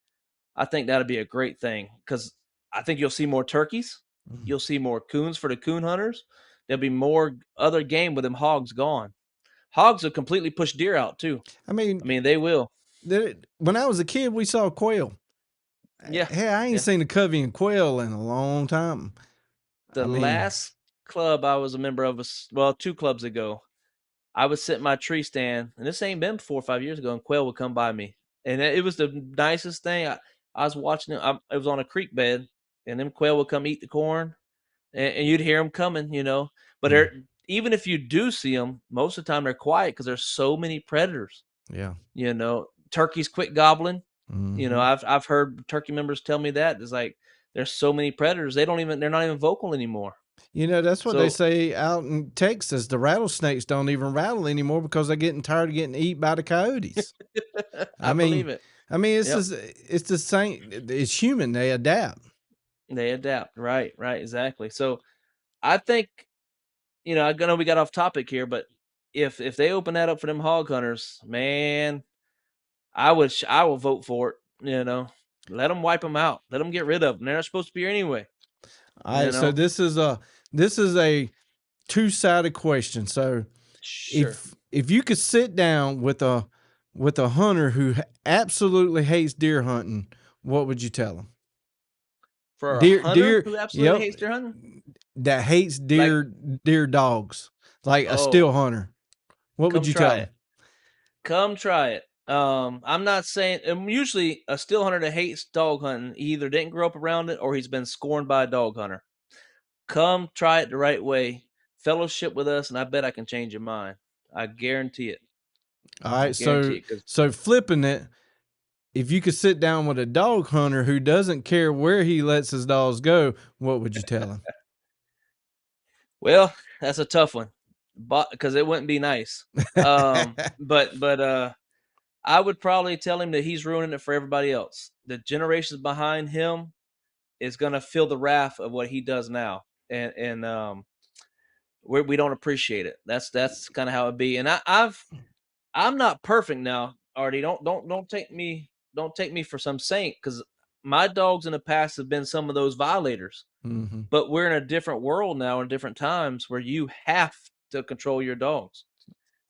Speaker 3: I think that'd be a great thing, because I think you'll see more turkeys, you'll see more coons for the coon hunters. There'll be more other game with them hogs gone. Hogs will completely push deer out too. I mean, they will.
Speaker 2: When I was a kid, we saw quail.
Speaker 3: Yeah.
Speaker 2: Hey, I ain't seen a covey and quail in a long time.
Speaker 3: The last club I was a member of was, 2 clubs ago. I would sit in my tree stand, and this ain't been 4 or 5 years ago, and quail would come by me. And it was the nicest thing. I was watching it. It was on a creek bed, and them quail would come eat the corn, and you'd hear them coming, But even if you do see them, most of the time they're quiet because there's so many predators.
Speaker 2: Yeah.
Speaker 3: Turkeys quit gobbling. I've heard turkey members tell me that. It's like there's so many predators, they're not even vocal anymore.
Speaker 2: That's what they say out in Texas. The rattlesnakes don't even rattle anymore because they're getting tired of getting eaten by the coyotes.
Speaker 3: I believe it.
Speaker 2: I mean, it's the same. It's human. They adapt.
Speaker 3: They adapt. Right, right, exactly. So I think, I know we got off topic here, but if they open that up for them hog hunters, man, I will vote for it. Let them wipe them out. Let them get rid of them. They're not supposed to be here anyway.
Speaker 2: All
Speaker 3: You
Speaker 2: right, so
Speaker 3: know.
Speaker 2: this is a two-sided question. So
Speaker 3: Sure.
Speaker 2: if you could sit down with a hunter who absolutely hates deer hunting, what would you tell him?
Speaker 3: For a hunter
Speaker 2: Deer,
Speaker 3: who absolutely
Speaker 2: yep,
Speaker 3: hates deer hunting,
Speaker 2: that hates
Speaker 3: like,
Speaker 2: deer dogs, like a still
Speaker 3: oh,
Speaker 2: hunter. What would
Speaker 3: come
Speaker 2: you
Speaker 3: try
Speaker 2: tell him?
Speaker 3: it. Come try it. I'm not saying. Usually, a still hunter that hates dog hunting, he either didn't grow up around it or he's been scorned by a dog hunter. Come try it the right way. Fellowship with us, and I bet I can change your mind. I guarantee it.
Speaker 2: All
Speaker 3: I
Speaker 2: right,
Speaker 3: guarantee it. Because
Speaker 2: so flipping it, if you could sit down with a dog hunter who doesn't care where he lets his dogs go, what would you tell him?
Speaker 3: well, that's a tough one, but because it wouldn't be nice. But I would probably tell him that he's ruining it for everybody else. The generations behind him is gonna feel the wrath of what he does now, and we don't appreciate it. That's kind of how it be. And I'm not perfect now, Artie. Don't take me for some saint, because my dogs in the past have been some of those violators.
Speaker 2: Hmm.
Speaker 3: But we're in a different world now, in different times, where you have to control your dogs.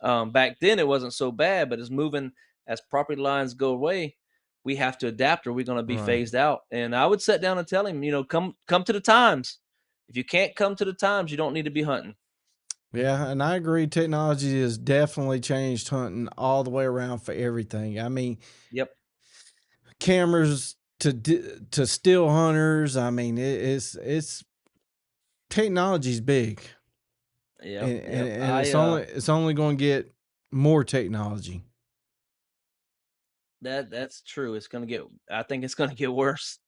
Speaker 3: Back then, it wasn't so bad, but as property lines go away, we have to adapt, or we're going to be
Speaker 2: Right.
Speaker 3: phased out. And I would sit down and tell him, come to the times. If you can't come to the times, you don't need to be hunting.
Speaker 2: Yeah, and I agree. Technology has definitely changed hunting all the way around for everything. I mean,
Speaker 3: Yep,
Speaker 2: cameras to still hunters. I mean, it's technology's big,
Speaker 3: yep,
Speaker 2: and
Speaker 3: yep.
Speaker 2: and it's only going to get more technology.
Speaker 3: That's true. I think it's gonna get worse.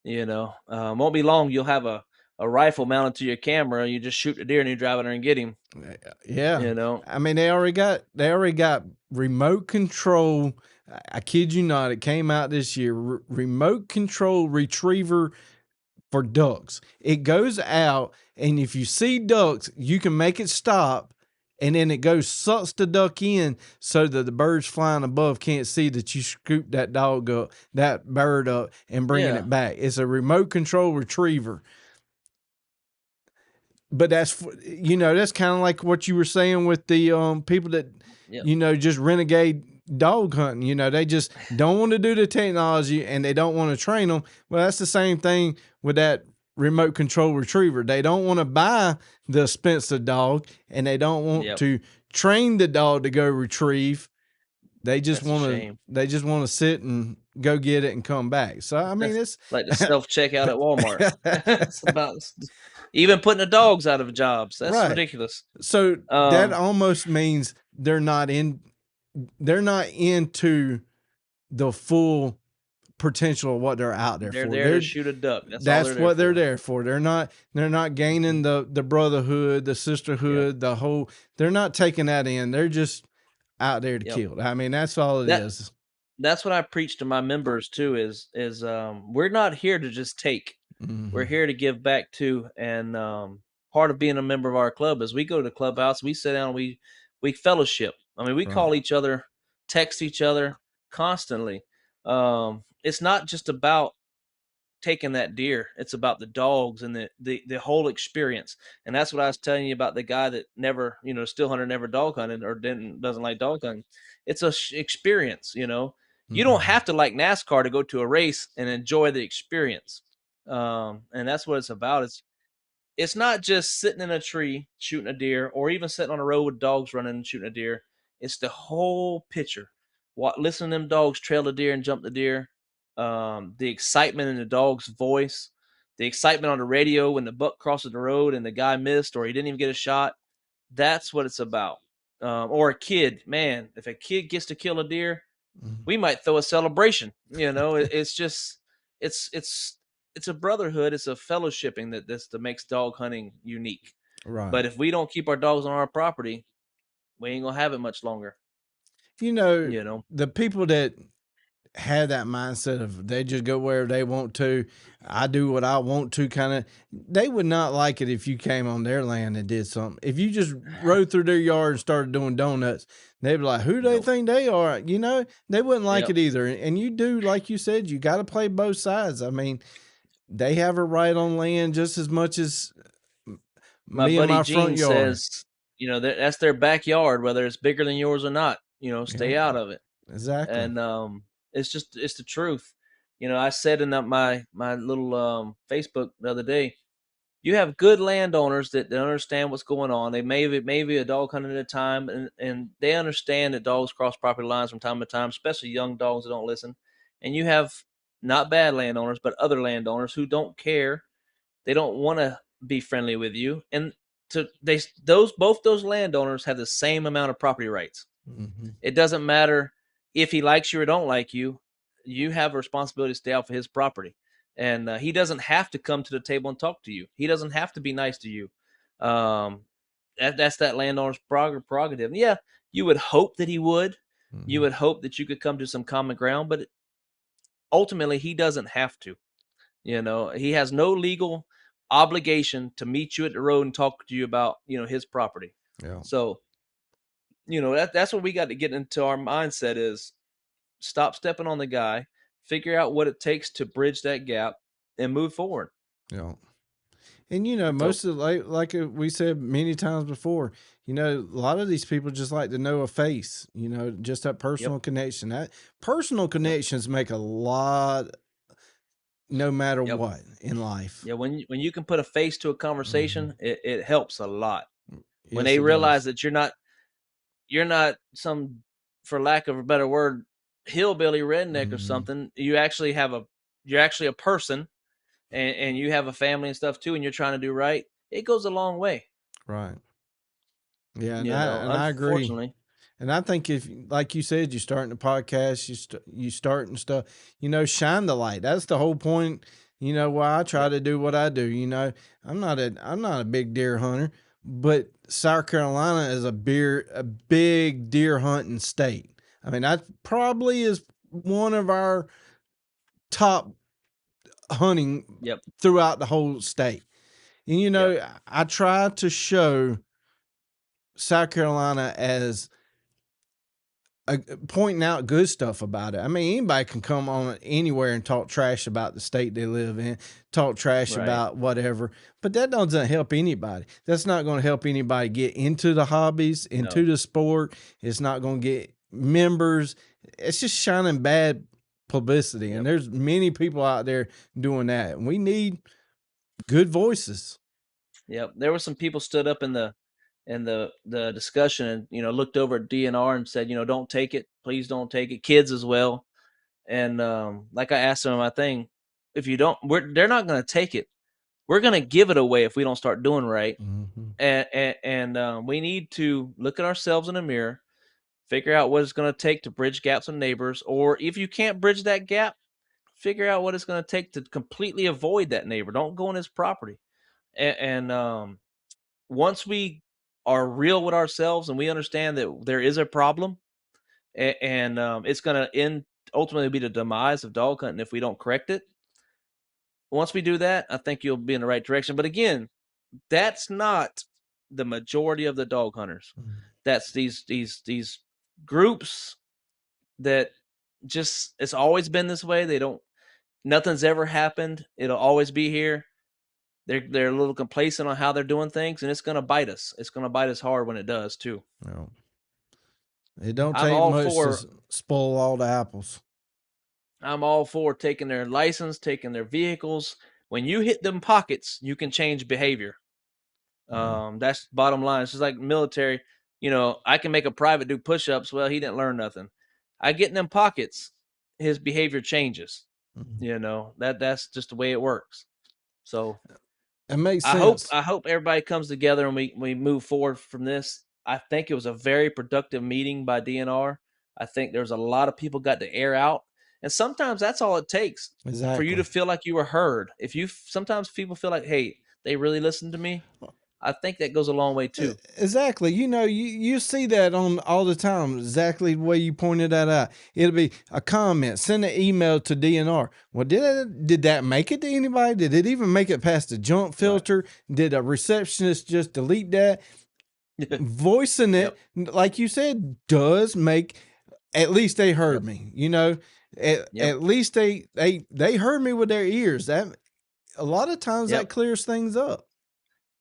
Speaker 3: Won't be long. You'll have a rifle mounted to your camera. You just shoot the deer and you drive in there and get him.
Speaker 2: Yeah,
Speaker 3: You know.
Speaker 2: I mean they already got remote control. I kid you not, it came out this year. Remote control retriever for ducks. It goes out, and if you see ducks, you can make it stop, and then it goes sucks the duck in so that the birds flying above can't see that you scoop that bird up, and bringing
Speaker 3: Yeah.
Speaker 2: it back. It's a remote control retriever. But that's kind of like what you were saying with the people that
Speaker 3: Yep.
Speaker 2: just renegade dog hunting. They just don't want to do the technology, and they don't want to train them. Well, that's the same thing with that remote control retriever. They don't want to buy the expensive dog, and they don't want
Speaker 3: Yep.
Speaker 2: to train the dog to go retrieve. They just
Speaker 3: That's a
Speaker 2: want to
Speaker 3: shame.
Speaker 2: they just want to sit and go get it and come back. So I mean,
Speaker 3: That's
Speaker 2: it's
Speaker 3: like the self checkout at Walmart. It's about even putting the dogs out of jobs. That's
Speaker 2: right.
Speaker 3: ridiculous.
Speaker 2: So that
Speaker 3: Um,
Speaker 2: almost means they're not into the full potential of what they're out there
Speaker 3: they're
Speaker 2: for.
Speaker 3: there to shoot a duck. That's all they're
Speaker 2: That's
Speaker 3: there
Speaker 2: what they're
Speaker 3: for.
Speaker 2: there for. They're not gaining
Speaker 3: Mhm.
Speaker 2: the brotherhood, the
Speaker 3: Yep.
Speaker 2: sisterhood, the whole. They're not taking that in. They're just out there to
Speaker 3: Yep.
Speaker 2: kill. I mean, that's all it
Speaker 3: That
Speaker 2: is.
Speaker 3: that's what I preach to my members too. Is we're not here to just take. We're
Speaker 2: Hmm.
Speaker 3: here to give back too. And part of being a member of our club is we go to the clubhouse, we sit down, we fellowship. I mean, we
Speaker 2: Right.
Speaker 3: call each other, text each other constantly. It's not just about taking that deer. It's about the dogs and the whole experience. And that's what I was telling you about the guy that never, still hunter, never dog hunted, or doesn't like dog hunting. It's a experience. You don't
Speaker 2: Hmm.
Speaker 3: have to like NASCAR to go to a race and enjoy the experience. And that's what it's about. It's not just sitting in a tree shooting a deer, or even sitting on a road with dogs running and shooting a deer. It's the whole picture. What Listen to them dogs trail the deer and jump the deer. The excitement in the dog's voice, the excitement on the radio when the buck crosses the road and the guy missed or he didn't even get a shot. That's what it's about. Or a kid, man. If a kid gets to kill a deer, we might throw a celebration. It's just it's it's a brotherhood, it's a fellowshipping that makes dog hunting unique.
Speaker 2: Right.
Speaker 3: But if we don't keep our dogs on our property, we ain't gonna have it much longer.
Speaker 2: You know
Speaker 3: You know.
Speaker 2: the people that have that mindset of they just go wherever they want to. I do what I want to kind of. They would not like it if you came on their land and did something. If you just rode through their yard and started doing donuts, they'd be like, who do they
Speaker 3: Nope.
Speaker 2: think they are? You know, they wouldn't like
Speaker 3: Yep.
Speaker 2: it either. And you do, like you said, you got to play both sides. I mean, they have a right on land just as much as
Speaker 3: My
Speaker 2: me and
Speaker 3: buddy
Speaker 2: my front
Speaker 3: Gene
Speaker 2: yard.
Speaker 3: says, that's their backyard, whether it's bigger than yours or not. Stay
Speaker 2: Yep,
Speaker 3: out of it.
Speaker 2: exactly.
Speaker 3: And it's the truth. I said in my little Facebook the other day, you have good landowners that understand what's going on. They maybe a dog hunting at a time, and they understand that dogs cross property lines from time to time, especially young dogs that don't listen. And you have not bad landowners, but other landowners who don't care. They don't want to be friendly with you, and both those landowners have the same amount of property rights.
Speaker 2: Mm-hmm.
Speaker 3: It doesn't matter if he likes you or don't like you. You have a responsibility to stay off of his property, and he doesn't have to come to the table and talk to you. He doesn't have to be nice to you. Um, that's that landowner's prerogative. Yeah, you would hope that he would. You
Speaker 2: Mm-hmm.
Speaker 3: would hope that you could come to some common ground, but ultimately, he doesn't have to. He has no legal obligation to meet you at the road and talk to you about his property.
Speaker 2: Yeah.
Speaker 3: So that's what we got to get into our mindset is stop stepping on the guy, figure out what it takes to bridge that gap, and move forward.
Speaker 2: Yeah. And
Speaker 3: So
Speaker 2: most of like we said many times before, a lot of these people just like to know a face. Just that
Speaker 3: yep,
Speaker 2: personal connection. That personal
Speaker 3: yep,
Speaker 2: connections make a lot, no matter
Speaker 3: yep.
Speaker 2: what in life.
Speaker 3: Yeah, when you can put a face to a
Speaker 2: Hmm.
Speaker 3: conversation, it helps a lot. When
Speaker 2: Yes,
Speaker 3: they
Speaker 2: it
Speaker 3: realize
Speaker 2: does.
Speaker 3: that you're not some, for lack of a better word, hillbilly redneck or
Speaker 2: Hmm.
Speaker 3: something. You're actually a person, and you have a family and stuff too, and you're trying to do right. It goes a long way.
Speaker 2: Right. Yeah, and I agree.
Speaker 3: Unfortunately.
Speaker 2: And I think if, like you said, you starting a podcast, you start and stuff, shine the light. That's the whole point. Why I try
Speaker 3: Yep.
Speaker 2: to do what I do. I'm not a big deer hunter, but South Carolina is a big deer hunting state. I mean, that probably is one of our top hunting
Speaker 3: Yep.
Speaker 2: throughout the whole state. And
Speaker 3: Yep.
Speaker 2: I try to show South Carolina as pointing out good stuff about it. I mean, anybody can come on anywhere and talk trash about the state they live in, talk trash
Speaker 3: Right.
Speaker 2: about whatever, but that doesn't help anybody. That's not going to help anybody get into the hobbies, into
Speaker 3: No.
Speaker 2: the sport. It's not going to get members. It's just shining bad publicity. And
Speaker 3: Yep.
Speaker 2: there's many people out there doing that. And we need good voices.
Speaker 3: Yep. There were some people stood up in the discussion and looked over at DNR and said, don't take it, please don't take it. Kids as well. And like I asked them in my thing, if you don't, they're not going to take it. We're going to give it away if we don't start doing right.
Speaker 2: Mm-hmm.
Speaker 3: And we need to look at ourselves in the mirror, figure out what it's going to take to bridge gaps with neighbors, or if you can't bridge that gap, figure out what it's going to take to completely avoid that neighbor. Don't go on his property. And once we are real with ourselves and we understand that there is a problem, and it's going to end ultimately be the demise of dog hunting if we don't correct it. Once we do that, I think you'll be in the right direction. But again, that's not the majority of the dog hunters.
Speaker 2: Mm-hmm.
Speaker 3: That's these groups that just, it's always been this way. They don't, nothing's ever happened. It'll always be here. They're a little complacent on how they're doing things, and it's going to bite us. It's going to bite us hard when it does too.
Speaker 2: No. It don't
Speaker 3: I'm
Speaker 2: take
Speaker 3: all
Speaker 2: much to
Speaker 3: for
Speaker 2: spoil all the apples.
Speaker 3: I'm all for taking their license, taking their vehicles. When you hit them pockets, you can change behavior.
Speaker 2: Yeah.
Speaker 3: That's bottom line. It's just like military. I can make a private do push-ups. Well, he didn't learn nothing. I get in them pockets, his behavior changes.
Speaker 2: Mhm.
Speaker 3: That's just the way it works. So
Speaker 2: It makes
Speaker 3: I hope
Speaker 2: sense.
Speaker 3: I hope everybody comes together and we move forward from this. I think it was a very productive meeting by DNR. I think there's a lot of people got to air out, and sometimes that's all it takes for you to
Speaker 2: Exactly.
Speaker 3: feel like you were heard. If you sometimes people feel like, hey, they really listened to me. I think that goes a long way too.
Speaker 2: Exactly. You see that on all the time. Exactly the way you pointed that out. It'll be a comment. Send an email to DNR. Well, did that make it to anybody? Did it even make it past the junk
Speaker 3: Right.
Speaker 2: filter? Did a receptionist just delete that? Voicing it,
Speaker 3: Yep.
Speaker 2: like you said, does make. At least they heard
Speaker 3: Yep.
Speaker 2: me. At
Speaker 3: Yep.
Speaker 2: least they heard me with their ears. That a lot of times
Speaker 3: Yep.
Speaker 2: that clears things up.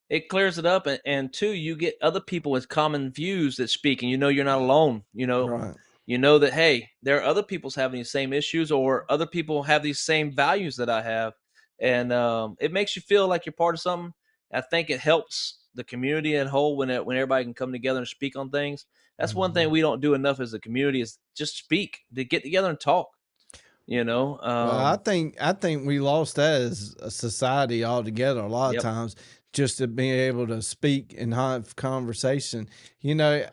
Speaker 3: It clears it up, and two, you get other people with common views that speak, and you're not alone.
Speaker 2: Right.
Speaker 3: You know that, hey, there are other people's having these same issues, or other people have these same values that I have, and it makes you feel like you're part of something. I think it helps the community in whole when everybody can come together and speak on things. That's one thing we don't do enough as a community, is just speak, to get together and talk.
Speaker 2: Well, I think we lost that as a society altogether. A lot of
Speaker 3: Yep.
Speaker 2: times, just to be able to speak and have conversation. You know,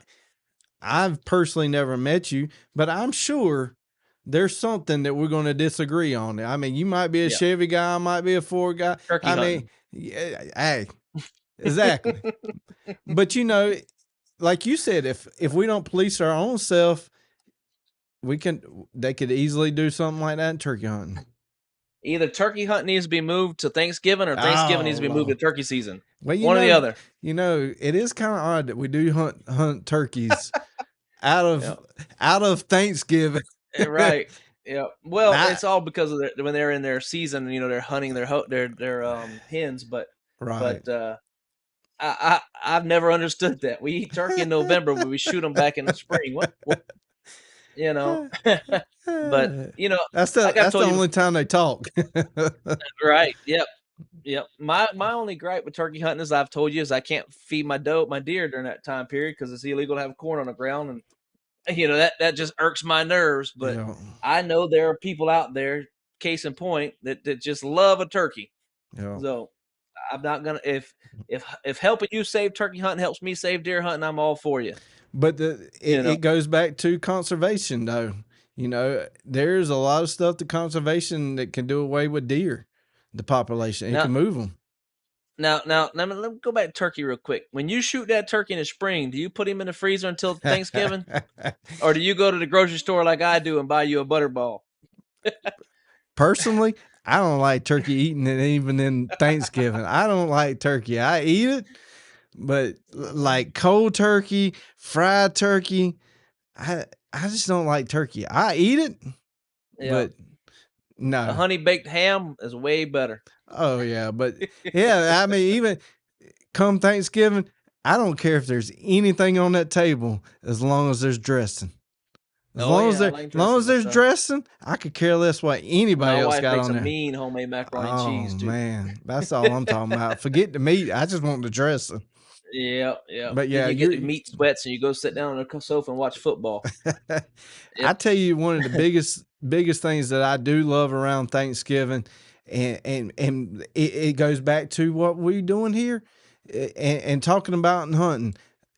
Speaker 2: I've personally never met you, but I'm sure there's something that we're going to disagree on. I mean, you might be a
Speaker 3: Yeah.
Speaker 2: Chevy guy, I might be a Ford guy.
Speaker 3: Turkey
Speaker 2: I mean,
Speaker 3: hunting.
Speaker 2: yeah, hey, exactly. But like you said, if we don't police our own self, they could easily do something like that in turkey hunting.
Speaker 3: Either turkey hunt needs to be moved to Thanksgiving, or Thanksgiving needs
Speaker 2: Oh
Speaker 3: to be moved to
Speaker 2: Lord.
Speaker 3: turkey season.
Speaker 2: Well,
Speaker 3: One or the other.
Speaker 2: it is kind of odd that we do hunt turkeys out
Speaker 3: Yeah.
Speaker 2: of Thanksgiving.
Speaker 3: Right. Yeah. Well,
Speaker 2: Not
Speaker 3: it's all because of when they're in their season. They're hunting their hens,
Speaker 2: right.
Speaker 3: but I've never understood that. We eat turkey in November, but we shoot them back in the spring. What you know? But like I've
Speaker 2: That's the
Speaker 3: told you
Speaker 2: only
Speaker 3: before,
Speaker 2: time they talk.
Speaker 3: right? Yep. Yep. My only gripe with turkey hunting, as I've told you, is I can't feed my deer during that time period because it's illegal to have corn on the ground, and that just irks my nerves. But
Speaker 2: Yeah.
Speaker 3: I know there are people out there, case in point, that just love a turkey.
Speaker 2: Yeah.
Speaker 3: So I'm not gonna, if helping you save turkey hunting helps me save deer hunting, I'm all for you.
Speaker 2: But
Speaker 3: You know.
Speaker 2: it goes back to conservation, though. There's a lot of stuff to conservation that can do away with deer, the population. It
Speaker 3: Now,
Speaker 2: can move them.
Speaker 3: let me go back to turkey real quick. When you shoot that turkey in the spring, do you put him in the freezer until Thanksgiving, or do you go to the grocery store like I do and buy you a butterball?
Speaker 2: Personally, I don't like turkey eating it even in Thanksgiving. I don't like turkey. I eat it, but like cold turkey, fried turkey, I just don't like turkey. I eat it,
Speaker 3: Yeah,
Speaker 2: but
Speaker 3: a
Speaker 2: no.
Speaker 3: honey baked ham is way better.
Speaker 2: Oh yeah, but yeah, I mean even come Thanksgiving, I don't care if there's anything on that table as long as there's dressing.
Speaker 3: Oh yeah, I like
Speaker 2: As long
Speaker 3: dressing
Speaker 2: as there's
Speaker 3: myself.
Speaker 2: dressing, I could care less what anybody
Speaker 3: My
Speaker 2: else
Speaker 3: wife
Speaker 2: got
Speaker 3: makes
Speaker 2: on
Speaker 3: a
Speaker 2: there.
Speaker 3: mean homemade macaroni and
Speaker 2: Oh
Speaker 3: cheese too.
Speaker 2: man, that's all I'm talking about. Forget the meat. I just want the dressing.
Speaker 3: Yeah, yeah.
Speaker 2: But
Speaker 3: Then
Speaker 2: yeah,
Speaker 3: you get the
Speaker 2: you
Speaker 3: meat sweats and you go sit down on the sofa and watch football.
Speaker 2: I
Speaker 3: Yep.
Speaker 2: tell you one of the biggest things that I do love around Thanksgiving, and it goes back to what we're doing here, and talking about and hunting.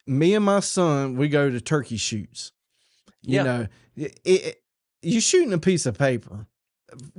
Speaker 2: Me and my son, we go to turkey shoots. You
Speaker 3: Yeah.
Speaker 2: know, you're shooting a piece of paper,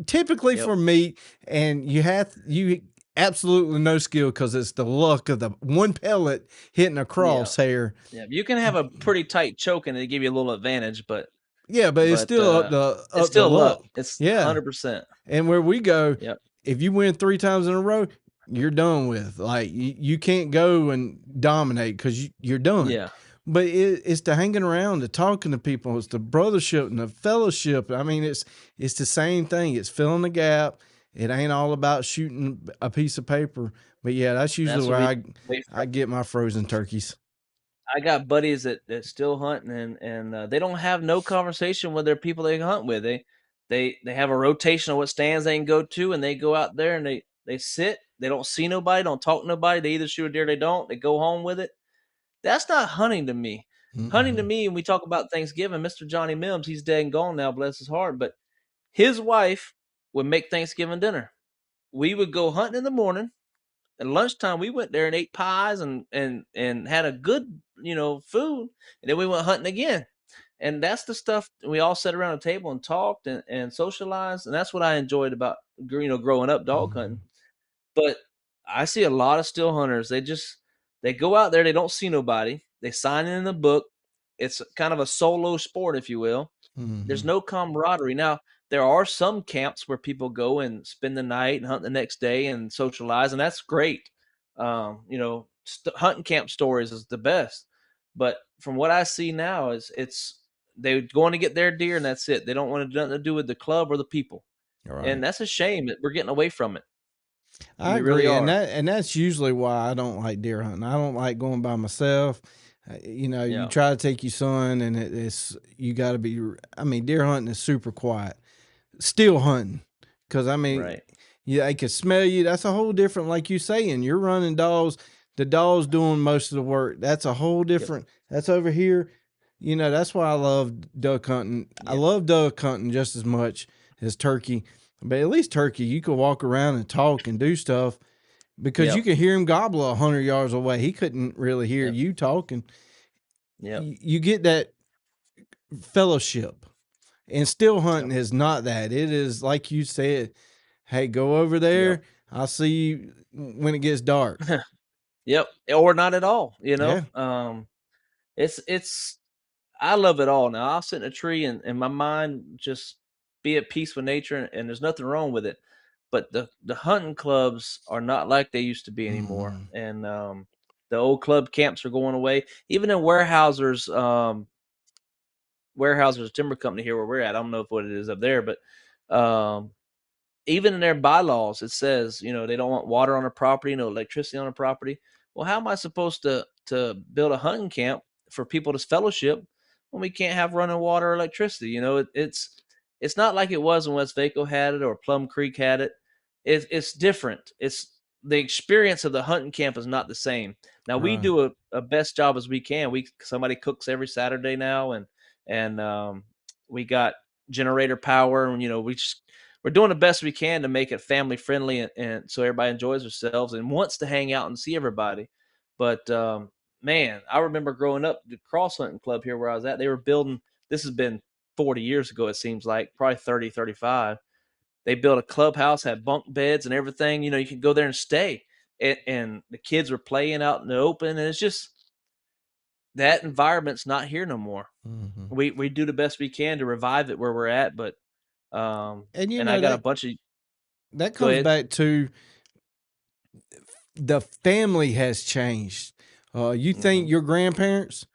Speaker 2: typically
Speaker 3: Yep.
Speaker 2: for meat, and you absolutely no skill because it's the luck of the one pellet hitting a
Speaker 3: Yeah.
Speaker 2: crosshair.
Speaker 3: Yeah. You can have a pretty tight choke and they give you a little advantage, but
Speaker 2: Yeah, but it's
Speaker 3: but
Speaker 2: still
Speaker 3: it's
Speaker 2: up the
Speaker 3: still luck.
Speaker 2: luck.
Speaker 3: It's
Speaker 2: Yeah.
Speaker 3: 100%.
Speaker 2: And where we go,
Speaker 3: Yep.
Speaker 2: if you win 3 times in a row, you're done with. Like you can't go and dominate because you're done.
Speaker 3: Yeah.
Speaker 2: But it's the hanging around, the talking to people, it's the brothership and the fellowship. I mean, it's the same thing. It's filling the gap. It ain't all about shooting a piece of paper. But yeah, that's usually
Speaker 3: That's the
Speaker 2: where
Speaker 3: reason wait for
Speaker 2: I get my frozen turkeys.
Speaker 3: I got buddies that still hunt, and they don't have no conversation with their people they hunt with. They have a rotation of what stands they can go to, and they go out there and they sit. They don't see nobody, don't talk to nobody. They either shoot a deer, they don't. They go home with it. That's not hunting to me. Hunting to
Speaker 2: Mm-mm.
Speaker 3: me, and we talk about Thanksgiving. Mr. Johnny Mims, he's dead and gone now, bless his heart. But his wife would make Thanksgiving dinner. We would go hunting in the morning. At lunchtime, we went there and ate pies and had a good food, and then we went hunting again. And that's the stuff we all sat around a table and talked and socialized, and that's what I enjoyed about growing up dog hunting. But I see a lot of still hunters. They go out there, they don't see nobody. They sign in the book. It's kind of a solo sport, if you will. There's
Speaker 2: Mm-hmm.
Speaker 3: no camaraderie. Now, there are some camps where people go and spend the night and hunt the next day and socialize, and that's great. Hunting camp stories is the best. But from what I see now, is it's they're going to get their deer and that's it. They don't want to nothing to do with the club or the people,
Speaker 2: All right.
Speaker 3: and that's a shame that we're getting away from it.
Speaker 2: I
Speaker 3: We really
Speaker 2: agree, and
Speaker 3: are.
Speaker 2: that's usually why I don't like deer hunting. I don't like going by myself. You
Speaker 3: Yeah.
Speaker 2: try to take your son, and it's you got to be. I mean, deer hunting is super quiet. Still hunting, because I mean,
Speaker 3: Right.
Speaker 2: yeah, they can smell you. That's a whole different. Like you saying, you're running dogs. The dog's doing most of the work. That's a whole
Speaker 3: Yep.
Speaker 2: different. That's over here. That's why I love duck hunting. I
Speaker 3: Yep.
Speaker 2: love duck hunting just as much as turkey. But at least turkey, you could walk around and talk and do stuff because you
Speaker 3: Yep.
Speaker 2: could hear him gobble 100 yards away. He couldn't really hear
Speaker 3: Yep.
Speaker 2: you talking.
Speaker 3: Yep.
Speaker 2: You get that fellowship, and still
Speaker 3: Yep.
Speaker 2: hunting is not that. It is like you said. Hey, go over
Speaker 3: Yep.
Speaker 2: there. I'll see you when it gets dark.
Speaker 3: Yep. Or not at all.
Speaker 2: Yeah.
Speaker 3: It's I love it all now. I'll sit in a tree and my mind just be at peace with nature, and there's nothing wrong with it. But the hunting clubs are not like they used to be anymore.
Speaker 2: Mm-hmm.
Speaker 3: And the old club camps are going away. Even in Weyerhaeuser's timber company here where we're at. I don't know if what it is up there, but um even in their bylaws, it says, they don't want water on a property, no electricity on a property. Well, how am I supposed to build a hunting camp for people to fellowship when we can't have running water or electricity? It's not like it was when West Vaco had it or Plum Creek had it. It's different. It's the experience of the hunting camp is not the same. Now we
Speaker 2: Right.
Speaker 3: do a best job as we can. Somebody cooks every Saturday now, and we got generator power, and we're doing the best we can to make it family friendly, and so everybody enjoys themselves and wants to hang out and see everybody. But man, I remember growing up, the cross hunting club here where I was at, they were building. This has been 40 years ago, it seems like, probably 30, 35. They built a clubhouse, had bunk beds and everything. You could go there and stay. And the kids were playing out in the open, and it's just that environment's not here no more.
Speaker 2: Mm-hmm.
Speaker 3: We do the best we can to revive it where we're at, but
Speaker 2: And
Speaker 3: and I got a bunch of.
Speaker 2: that
Speaker 3: Go
Speaker 2: comes
Speaker 3: ahead.
Speaker 2: back to the family has changed. You think
Speaker 3: Hmm.
Speaker 2: your grandparents,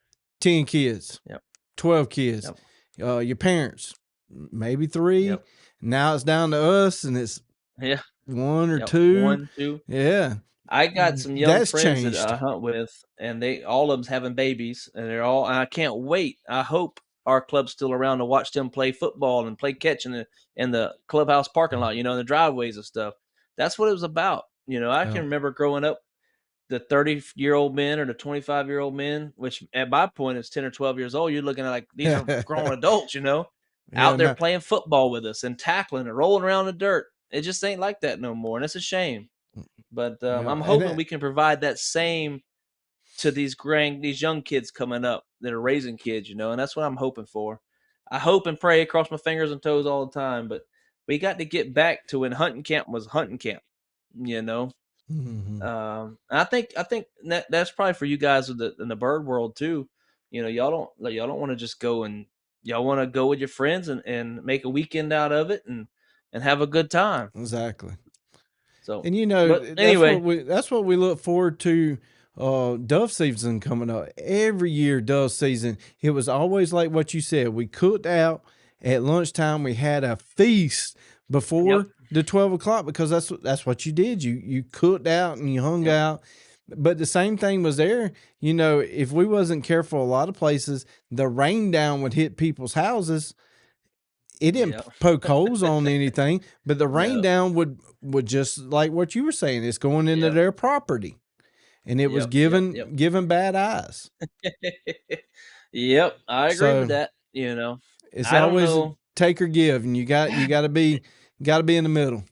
Speaker 2: 10 kids,
Speaker 3: Yep.
Speaker 2: 12 kids,
Speaker 3: Yep.
Speaker 2: your parents, maybe three.
Speaker 3: Yep.
Speaker 2: Now it's down to us, and it's
Speaker 3: Yeah.
Speaker 2: one or
Speaker 3: Yep.
Speaker 2: two.
Speaker 3: 1, 2.
Speaker 2: Yeah,
Speaker 3: I got some young
Speaker 2: that's
Speaker 3: friends that I
Speaker 2: changed.
Speaker 3: hunt with, and they all of them's having babies, and I can't wait. I hope our club's still around to watch them play football and play catch in the clubhouse parking lot, in the driveways and stuff. That's what it was about. I
Speaker 2: Yeah.
Speaker 3: can remember growing up, the 30-year-old men or the 25-year-old men, which at my point is 10 or 12 years old, you're looking at like these are grown adults,
Speaker 2: Yeah,
Speaker 3: out there
Speaker 2: no,
Speaker 3: playing football with us and tackling and rolling around the dirt. It just ain't like that no more, and it's a shame. But
Speaker 2: yeah,
Speaker 3: I'm hoping we can provide that same to these young kids coming up that are raising kids, and that's what I'm hoping for. I hope and pray across my fingers and toes all the time, but we got to get back to when hunting camp was hunting camp, you know.
Speaker 2: mhm,
Speaker 3: I think that's probably for you guys in the bird world too. Y'all don't want to just go, and y'all want to go with your friends and make a weekend out of it and have a good time.
Speaker 2: exactly.
Speaker 3: So,
Speaker 2: And
Speaker 3: but
Speaker 2: that's
Speaker 3: anyway,
Speaker 2: what we look forward to. Dove season coming up every year. Dove season. It was always like what you said. We cooked out at lunchtime. We had a feast
Speaker 3: yep,
Speaker 2: before the 12 o'clock because that's what you did. You cooked out and you hung
Speaker 3: yep,
Speaker 2: out. But the same thing was there. If we wasn't careful, a lot of places the rain down would hit people's houses. It didn't
Speaker 3: yep,
Speaker 2: poke holes on anything, but the rain
Speaker 3: no,
Speaker 2: down would just like what you were saying. It's going into
Speaker 3: yep,
Speaker 2: their property, and it was
Speaker 3: yep, yep, yep.
Speaker 2: giving bad eyes.
Speaker 3: Yep, I agree with
Speaker 2: So
Speaker 3: that.
Speaker 2: it's
Speaker 3: I don't
Speaker 2: always a
Speaker 3: know.
Speaker 2: take or give, and you got to be in the middle.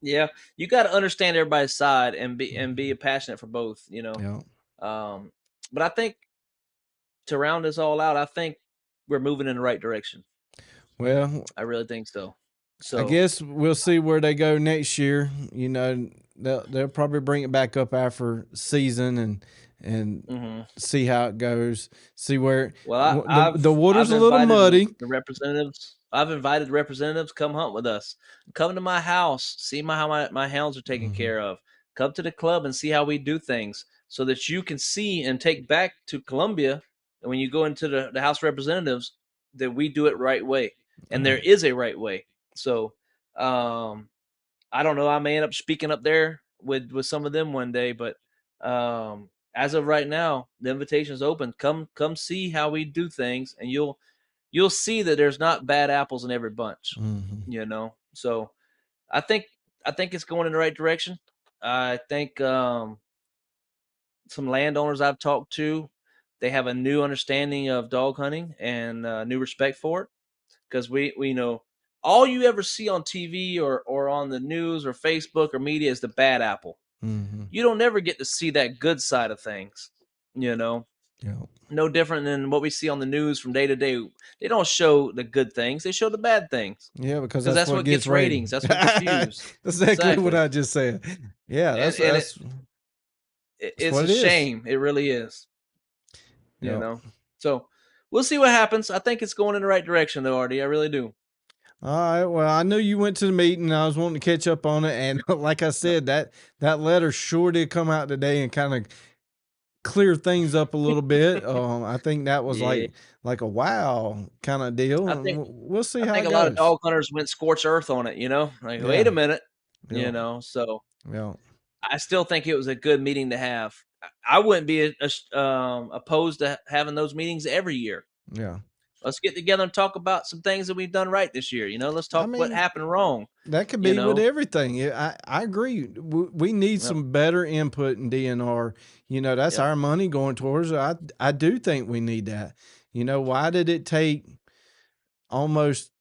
Speaker 3: Yeah, you got to understand everybody's side and be passionate for both.
Speaker 2: Yeah.
Speaker 3: Um, but I think to round this all out, I think we're moving in the right direction.
Speaker 2: Well,
Speaker 3: I really think so.
Speaker 2: I
Speaker 3: So
Speaker 2: guess we'll see where they go next year. they'll probably bring it back up after season and
Speaker 3: Mm-hmm.
Speaker 2: see how it goes. See where
Speaker 3: Well,
Speaker 2: the water's
Speaker 3: I've
Speaker 2: a little
Speaker 3: invited
Speaker 2: muddy.
Speaker 3: the representatives. I've invited representatives come hunt with us. Come to my house, see how my hounds are taken
Speaker 2: Mhm.
Speaker 3: care of. Come to the club and see how we do things, so that you can see and take back to Columbia. And when you go into the House of Representatives, that we do it right way, and there is a right way. So, I don't know. I may end up speaking up there with some of them one day, but as of right now, the invitation is open. Come see how we do things, and you'll see that there's not bad apples in every bunch.
Speaker 2: Mhm.
Speaker 3: So I think I think it's going in the right direction. I think some landowners I've talked to, they have a new understanding of dog hunting and new respect for it, because we know all you ever see on TV or on the news or Facebook or media is the bad apple.
Speaker 2: Mhm.
Speaker 3: You don't ever get to see that good side of things. You know,
Speaker 2: Yeah.
Speaker 3: no different than what we see on the news from day to day. They don't show the good things; they show the bad things,
Speaker 2: Yeah, because
Speaker 3: because
Speaker 2: that's
Speaker 3: that's
Speaker 2: what
Speaker 3: what
Speaker 2: gets
Speaker 3: gets ratings.
Speaker 2: ratings.
Speaker 3: That's what gets views.
Speaker 2: That's exactly what
Speaker 3: Exactly,
Speaker 2: I just said. Yeah,
Speaker 3: and
Speaker 2: that's
Speaker 3: it's
Speaker 2: what
Speaker 3: a
Speaker 2: it is.
Speaker 3: shame. It really is. You
Speaker 2: Yeah.
Speaker 3: know, so we'll see what happens. I think it's going in the right direction, though, Artie. I really do.
Speaker 2: All right. Well, I knew you went to the meeting. I was wanting to catch up on it, and like I
Speaker 3: Yep.
Speaker 2: said, that letter sure did come out today and kind of clear things up a little bit. I think that was
Speaker 3: Yeah,
Speaker 2: like a wow kind of deal,
Speaker 3: I
Speaker 2: and
Speaker 3: think
Speaker 2: we'll see
Speaker 3: I
Speaker 2: how
Speaker 3: think
Speaker 2: it
Speaker 3: a lot of
Speaker 2: goes.
Speaker 3: dog hunters went scorched earth on it, Like, wait
Speaker 2: Yeah.
Speaker 3: a minute,
Speaker 2: Yeah.
Speaker 3: So
Speaker 2: Yeah.
Speaker 3: I still think it was a good meeting to have. I wouldn't be opposed to having those meetings every year.
Speaker 2: Yeah.
Speaker 3: Let's get together and talk about some things that we've done right this year. Let's
Speaker 2: I
Speaker 3: talk what
Speaker 2: mean,
Speaker 3: happened wrong.
Speaker 2: that could
Speaker 3: You
Speaker 2: be with
Speaker 3: know,
Speaker 2: everything. Yeah, I agree. We need
Speaker 3: yep,
Speaker 2: some better input in DNR. That's
Speaker 3: yep,
Speaker 2: our money going towards it. I do think we need that. Why did it take almost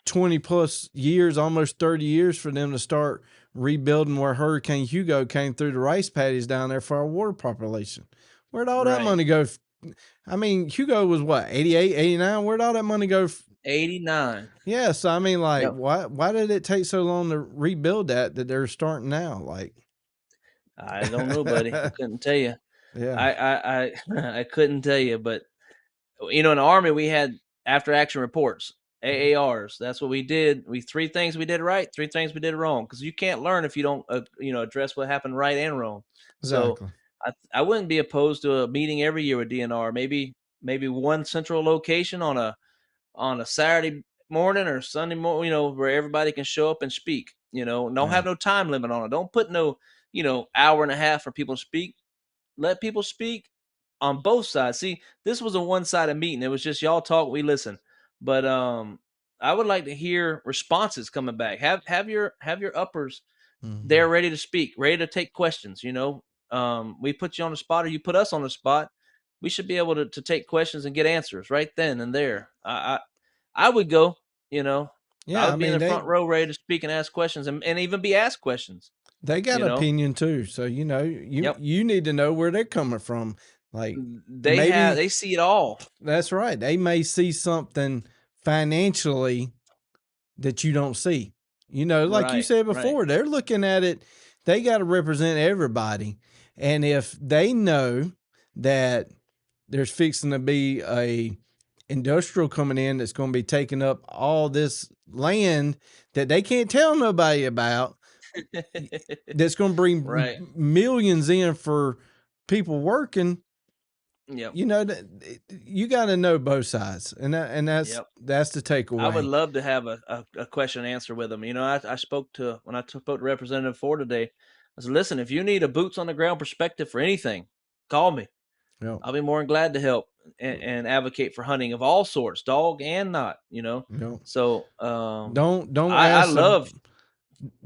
Speaker 2: 20 plus years, almost 30 years for them to start rebuilding where Hurricane Hugo came through the rice paddies down there for our water population? Where'd all that
Speaker 3: right.
Speaker 2: money go? I mean, Hugo was what, 88, 89? Where'd all that money go?
Speaker 3: 89.
Speaker 2: Yeah, so I mean, like,
Speaker 3: Yep.
Speaker 2: why did it take so long to rebuild that they're starting now? Like,
Speaker 3: I don't know, buddy. I couldn't tell you.
Speaker 2: yeah,
Speaker 3: I couldn't tell you, but in the Army we had after action reports, AARs. That's what we did. We three things we did right, three things we did wrong. Because you can't learn if you don't, address what happened right and wrong. So
Speaker 2: exactly.
Speaker 3: I wouldn't be opposed to a meeting every year with DNR. Maybe one central location on a Saturday morning or Sunday morning, where everybody can show up and speak. Don't
Speaker 2: Yeah.
Speaker 3: have no time limit on it. Don't put no, hour and a half for people to speak. Let people speak on both sides. See, this was a one-sided meeting. It was just y'all talk, we listen. But I would like to hear responses coming back. Have your uppers
Speaker 2: Hmm.
Speaker 3: there ready to speak, ready to take questions. We put you on the spot, or you put us on the spot. We should be able to take questions and get answers right then and there. I would go. You know, I
Speaker 2: Yeah, I
Speaker 3: would be in
Speaker 2: mean
Speaker 3: the front row, ready to speak and ask questions, and even be asked questions.
Speaker 2: they got
Speaker 3: You know,
Speaker 2: opinion too. So you
Speaker 3: yep.
Speaker 2: you need to know where they're coming from. Like maybe
Speaker 3: They see it all.
Speaker 2: that's right. They may see something financially that you don't see. Like you
Speaker 3: Right,
Speaker 2: said
Speaker 3: right.
Speaker 2: before, they're looking at it, they got to represent everybody. And if they know that there's fixing to be a industrial coming in that's going to be taking up all this land that they can't tell nobody about, that's going to bring
Speaker 3: Right.
Speaker 2: millions in for people working,
Speaker 3: Yep.
Speaker 2: you got to know both sides. And that's
Speaker 3: Yep.
Speaker 2: that's the
Speaker 3: I would
Speaker 2: takeaway.
Speaker 3: love to have a question and answer with them. I spoke to when I spoke to Representative Ford today. I said, listen, if you need a boots on the ground perspective for anything, call me.
Speaker 2: Yep.
Speaker 3: I'll be more than glad to help and advocate for hunting of all sorts, dog and not.
Speaker 2: Yep.
Speaker 3: So
Speaker 2: Don't
Speaker 3: I
Speaker 2: ask a
Speaker 3: love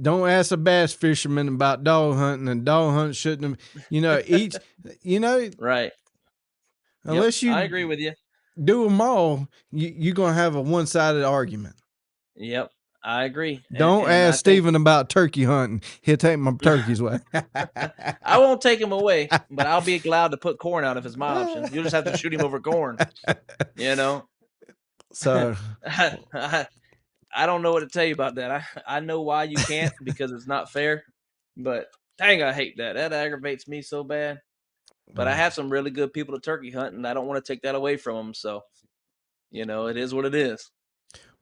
Speaker 2: don't ask a bass fisherman about dog hunting, and dog hunt shouldn't have, each, you know,
Speaker 3: right. Yep.
Speaker 2: unless
Speaker 3: I
Speaker 2: you
Speaker 3: agree with you.
Speaker 2: do them all, you're going to have a one-sided argument.
Speaker 3: Yep. I agree.
Speaker 2: Don't
Speaker 3: And I
Speaker 2: ask
Speaker 3: think
Speaker 2: Steven about turkey hunting. He'll take my turkeys away.
Speaker 3: I won't take him away, but I'll be glad to put corn out if it's my option. You'll just have to shoot him over corn. You know,
Speaker 2: So,
Speaker 3: I, I don't know what to tell you about that. I know why you can't, because it's not fair. But Dang, I hate that. That aggravates me so bad. But I have some really good people to turkey hunt, and I don't want to take that away from them. So, it is what it is.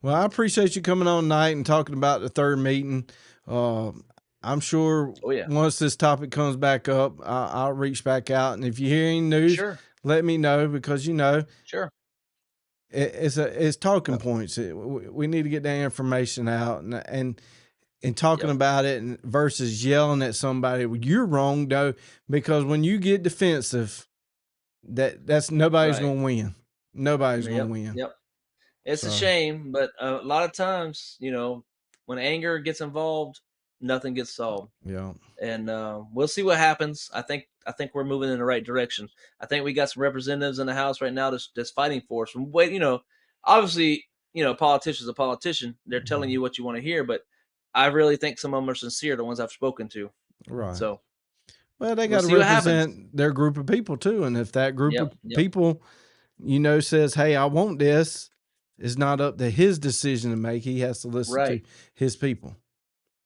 Speaker 2: Well, I appreciate you coming on tonight and talking about the third meeting. Uh, I'm sure
Speaker 3: Oh yeah,
Speaker 2: once this topic comes back up, I'll reach back out. And if you hear any news,
Speaker 3: sure,
Speaker 2: let me know because
Speaker 3: sure.
Speaker 2: it's talking
Speaker 3: Yep,
Speaker 2: points. We need to get that information out and talking
Speaker 3: yep.
Speaker 2: about it and versus yelling at somebody. Well, you're wrong, though, because when you get defensive, that's nobody's
Speaker 3: Right.
Speaker 2: going to win. Nobody's going
Speaker 3: Yep,
Speaker 2: to win.
Speaker 3: yep. It's a
Speaker 2: So
Speaker 3: shame, but a lot of times, when anger gets involved, nothing gets solved.
Speaker 2: yeah,
Speaker 3: And we'll see what happens. I think we're moving in the right direction. I think we got some representatives in the House right now that's fighting for us. From wait, obviously, politicians a politician. They're telling you what you want to hear, but I really think some of them are sincere. The ones I've spoken to.
Speaker 2: right.
Speaker 3: So
Speaker 2: Well, they
Speaker 3: we'll
Speaker 2: got to
Speaker 3: see what happens.
Speaker 2: represent their group of people too, and if that group
Speaker 3: Yep,
Speaker 2: of
Speaker 3: yep,
Speaker 2: people, says, "Hey, I want this," it's not up to his decision to make. He has to listen to
Speaker 3: right.
Speaker 2: his people.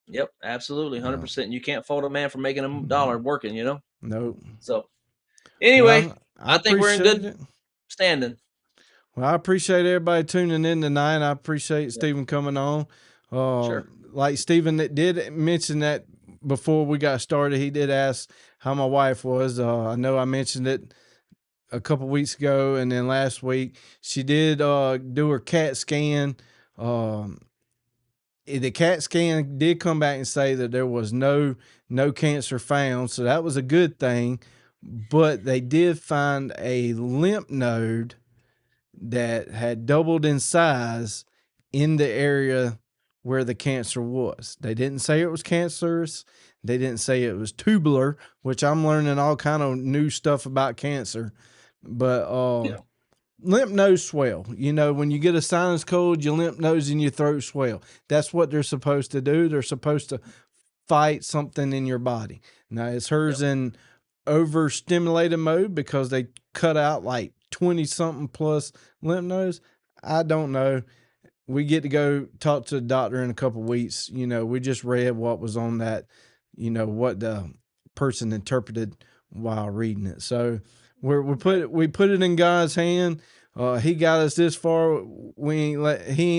Speaker 3: Yep, absolutely,
Speaker 2: Yeah.
Speaker 3: 100%. You can't fault a man for making $1 working.
Speaker 2: Nope.
Speaker 3: So anyway,
Speaker 2: Well, I
Speaker 3: I think we're in
Speaker 2: appreciate
Speaker 3: good
Speaker 2: it.
Speaker 3: standing.
Speaker 2: Well, I appreciate everybody tuning in tonight. I appreciate
Speaker 3: Yep,
Speaker 2: Stephen coming on.
Speaker 3: sure.
Speaker 2: Like Stephen that did mention that before we got started, he did ask how my wife was. I know I mentioned it a couple weeks ago, and then last week she did do her CAT scan. Um, the CAT scan did come back and say that there was no cancer found, so that was a good thing. But they did find a lymph node that had doubled in size in the area where the cancer was. They didn't say it was cancerous. They didn't say it was tubular, which I'm learning all kind of new stuff about cancer. But
Speaker 3: Yeah.
Speaker 2: lymph nodes swell. When you get a sinus cold, your lymph nodes in your throat swell. That's what they're supposed to do. They're supposed to fight something in your body. Now, is hers
Speaker 3: Yep.
Speaker 2: in overstimulated mode because they cut out like 20 something plus lymph nodes? I don't know. We get to go talk to the doctor in a couple of weeks. We just read what was on that, what the person interpreted while reading it. So
Speaker 3: Right.
Speaker 2: we put it in God's hand. He got us this far. He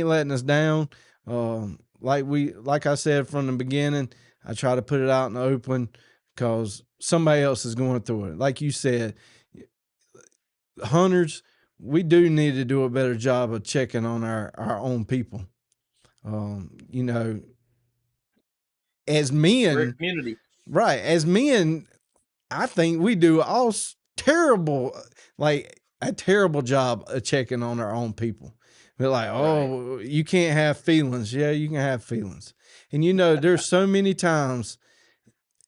Speaker 2: ain't letting us down. Like I said from the beginning, I try to put it out in the open because somebody else is going through it. Like you said, hunters, we do need to do a better job of checking on our own people. You know, as
Speaker 3: We're a
Speaker 2: men,
Speaker 3: community.
Speaker 2: right? As men, I think we do terrible, like a terrible job of checking on our own people. We're like,
Speaker 3: Right.
Speaker 2: oh, you can't have feelings. Yeah, you can have feelings. And there's so many times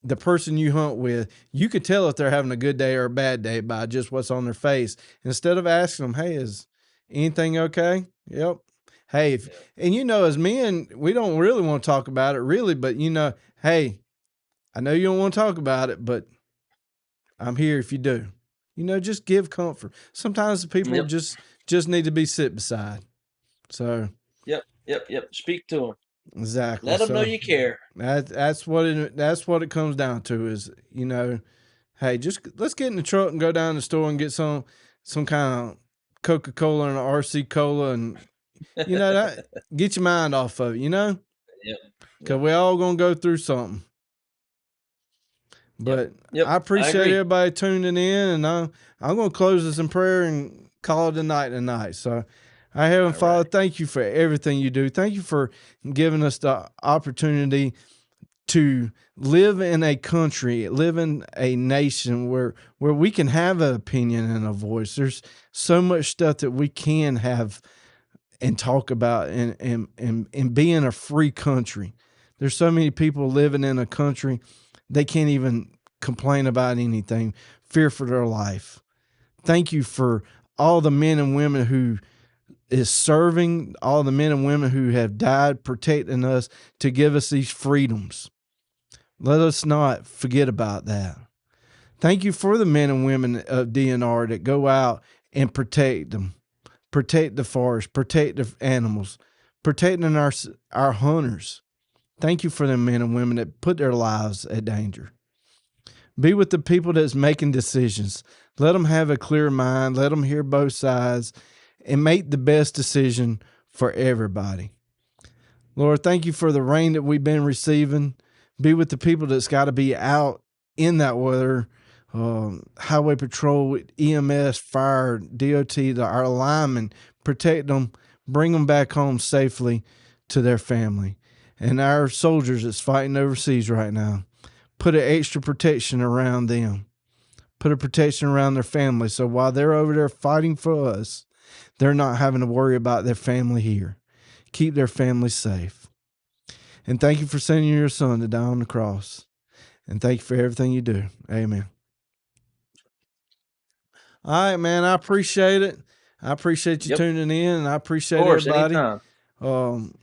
Speaker 2: the person you hunt with, you could tell if they're having a good day or a bad day by just what's on their face. Instead of asking them, hey, is anything okay? Yep. Hey,
Speaker 3: Yeah.
Speaker 2: and as men, we don't really want to talk about it, really, but hey, I know you don't want to talk about it, but I'm here if you do. Just give comfort. Sometimes the people
Speaker 3: Yep.
Speaker 2: just need to be sit beside. So
Speaker 3: Yep. Yep. Yep. Speak to them.
Speaker 2: exactly.
Speaker 3: Let them know
Speaker 2: So
Speaker 3: you care.
Speaker 2: that's what it comes down to is hey, just let's get in the truck and go down to the store and get some kind of Coca-Cola and RC Cola and that get your mind off of it,
Speaker 3: Yep.
Speaker 2: because
Speaker 3: Yep.
Speaker 2: we all gonna go through something.
Speaker 3: Yep.
Speaker 2: But
Speaker 3: Yep.
Speaker 2: I
Speaker 3: I
Speaker 2: appreciate
Speaker 3: agree.
Speaker 2: everybody tuning in, and I'm gonna close this in prayer and call it a night tonight. So, our Heavenly
Speaker 3: All right.
Speaker 2: Father, thank you for everything you do. Thank you for giving us the opportunity to live in a country, live in a nation where we can have an opinion and a voice. There's so much stuff that we can have and talk about and be in a free country. There's so many people living in a country they can't even complain about anything, fear for their life. Thank you for all the men and women who is serving, all the men and women who have died protecting us to give us these freedoms. Let us not forget about that. Thank you for the men and women of DNR that go out and protect them, protect the forest, protect the animals, protecting our hunters. Thank you for the men and women that put their lives at danger. Be with the people that's making decisions. Let them have a clear mind. Let them hear both sides and make the best decision for everybody. Lord, thank you for the rain that we've been receiving. Be with the people that's got to be out in that weather. Highway Patrol, EMS, fire, DOT, our linemen, protect them, bring them back home safely to their family. And our soldiers that's fighting overseas right now, put an extra protection around them. Put a protection around their family. So while they're over there fighting for us, they're not having to worry about their family here. Keep their family safe. And thank you for sending your son to die on the cross. And thank you for everything you do. Amen. All right, man. I appreciate it. I appreciate you
Speaker 3: Yep. Of
Speaker 2: tuning in, and I appreciate
Speaker 3: course,
Speaker 2: everybody.
Speaker 3: anytime.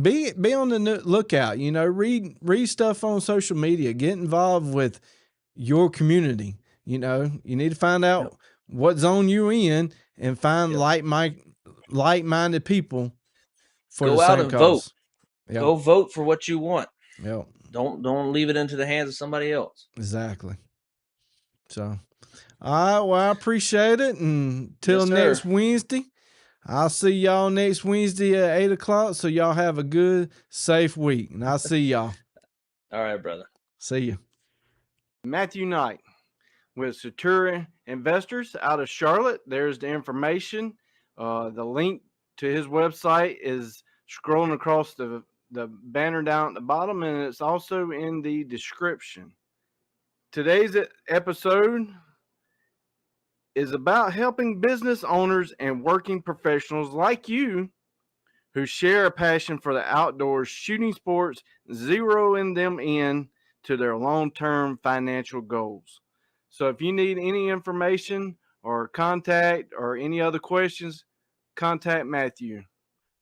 Speaker 2: Be on the lookout. Read stuff on social media. Get involved with your community. You need to find out
Speaker 3: Yep.
Speaker 2: what zone you're in and find
Speaker 3: Yep.
Speaker 2: like-minded people for the
Speaker 3: Go out
Speaker 2: same
Speaker 3: and vote.
Speaker 2: cause. Yep.
Speaker 3: Go vote for what you want.
Speaker 2: Yep.
Speaker 3: Don't leave it into the hands of somebody else.
Speaker 2: Exactly. So, all right. Well, I appreciate it. Until
Speaker 3: Yes,
Speaker 2: next
Speaker 3: sir.
Speaker 2: Wednesday, I'll see y'all next Wednesday at 8:00. So y'all have a good, safe week. And I'll see y'all.
Speaker 3: All right, brother.
Speaker 2: See you.
Speaker 4: Matthew Knight with Satura Investors out of Charlotte. There's the information. The link to his website is scrolling across the banner down at the bottom, and it's also in the description. Today's episode is about helping business owners and working professionals like you who share a passion for the outdoors, shooting sports, zeroing them in to their long-term financial goals. So if you need any information or contact or any other questions, contact Matthew.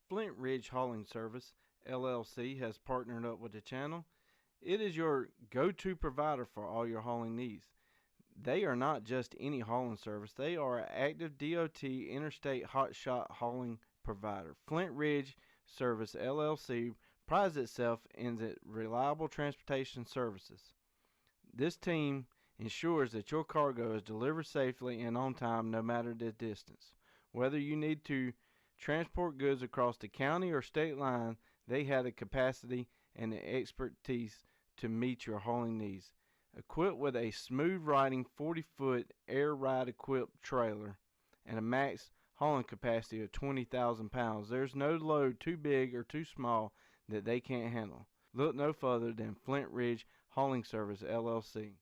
Speaker 4: Flint Ridge Hauling Service, LLC, has partnered up with the channel. It is your go-to provider for all your hauling needs. They are not just any hauling service. They are an active DOT interstate hotshot hauling provider. Flint Ridge Service LLC prides itself in its reliable transportation services. This team ensures that your cargo is delivered safely and on time no matter the distance. Whether you need to transport goods across the county or state line, they have the capacity and the expertise to meet your hauling needs. Equipped with a smooth riding 40-foot air ride equipped trailer and a max hauling capacity of 20,000 pounds, there's no load too big or too small that they can't handle. Look no further than Flint Ridge Hauling Service LLC.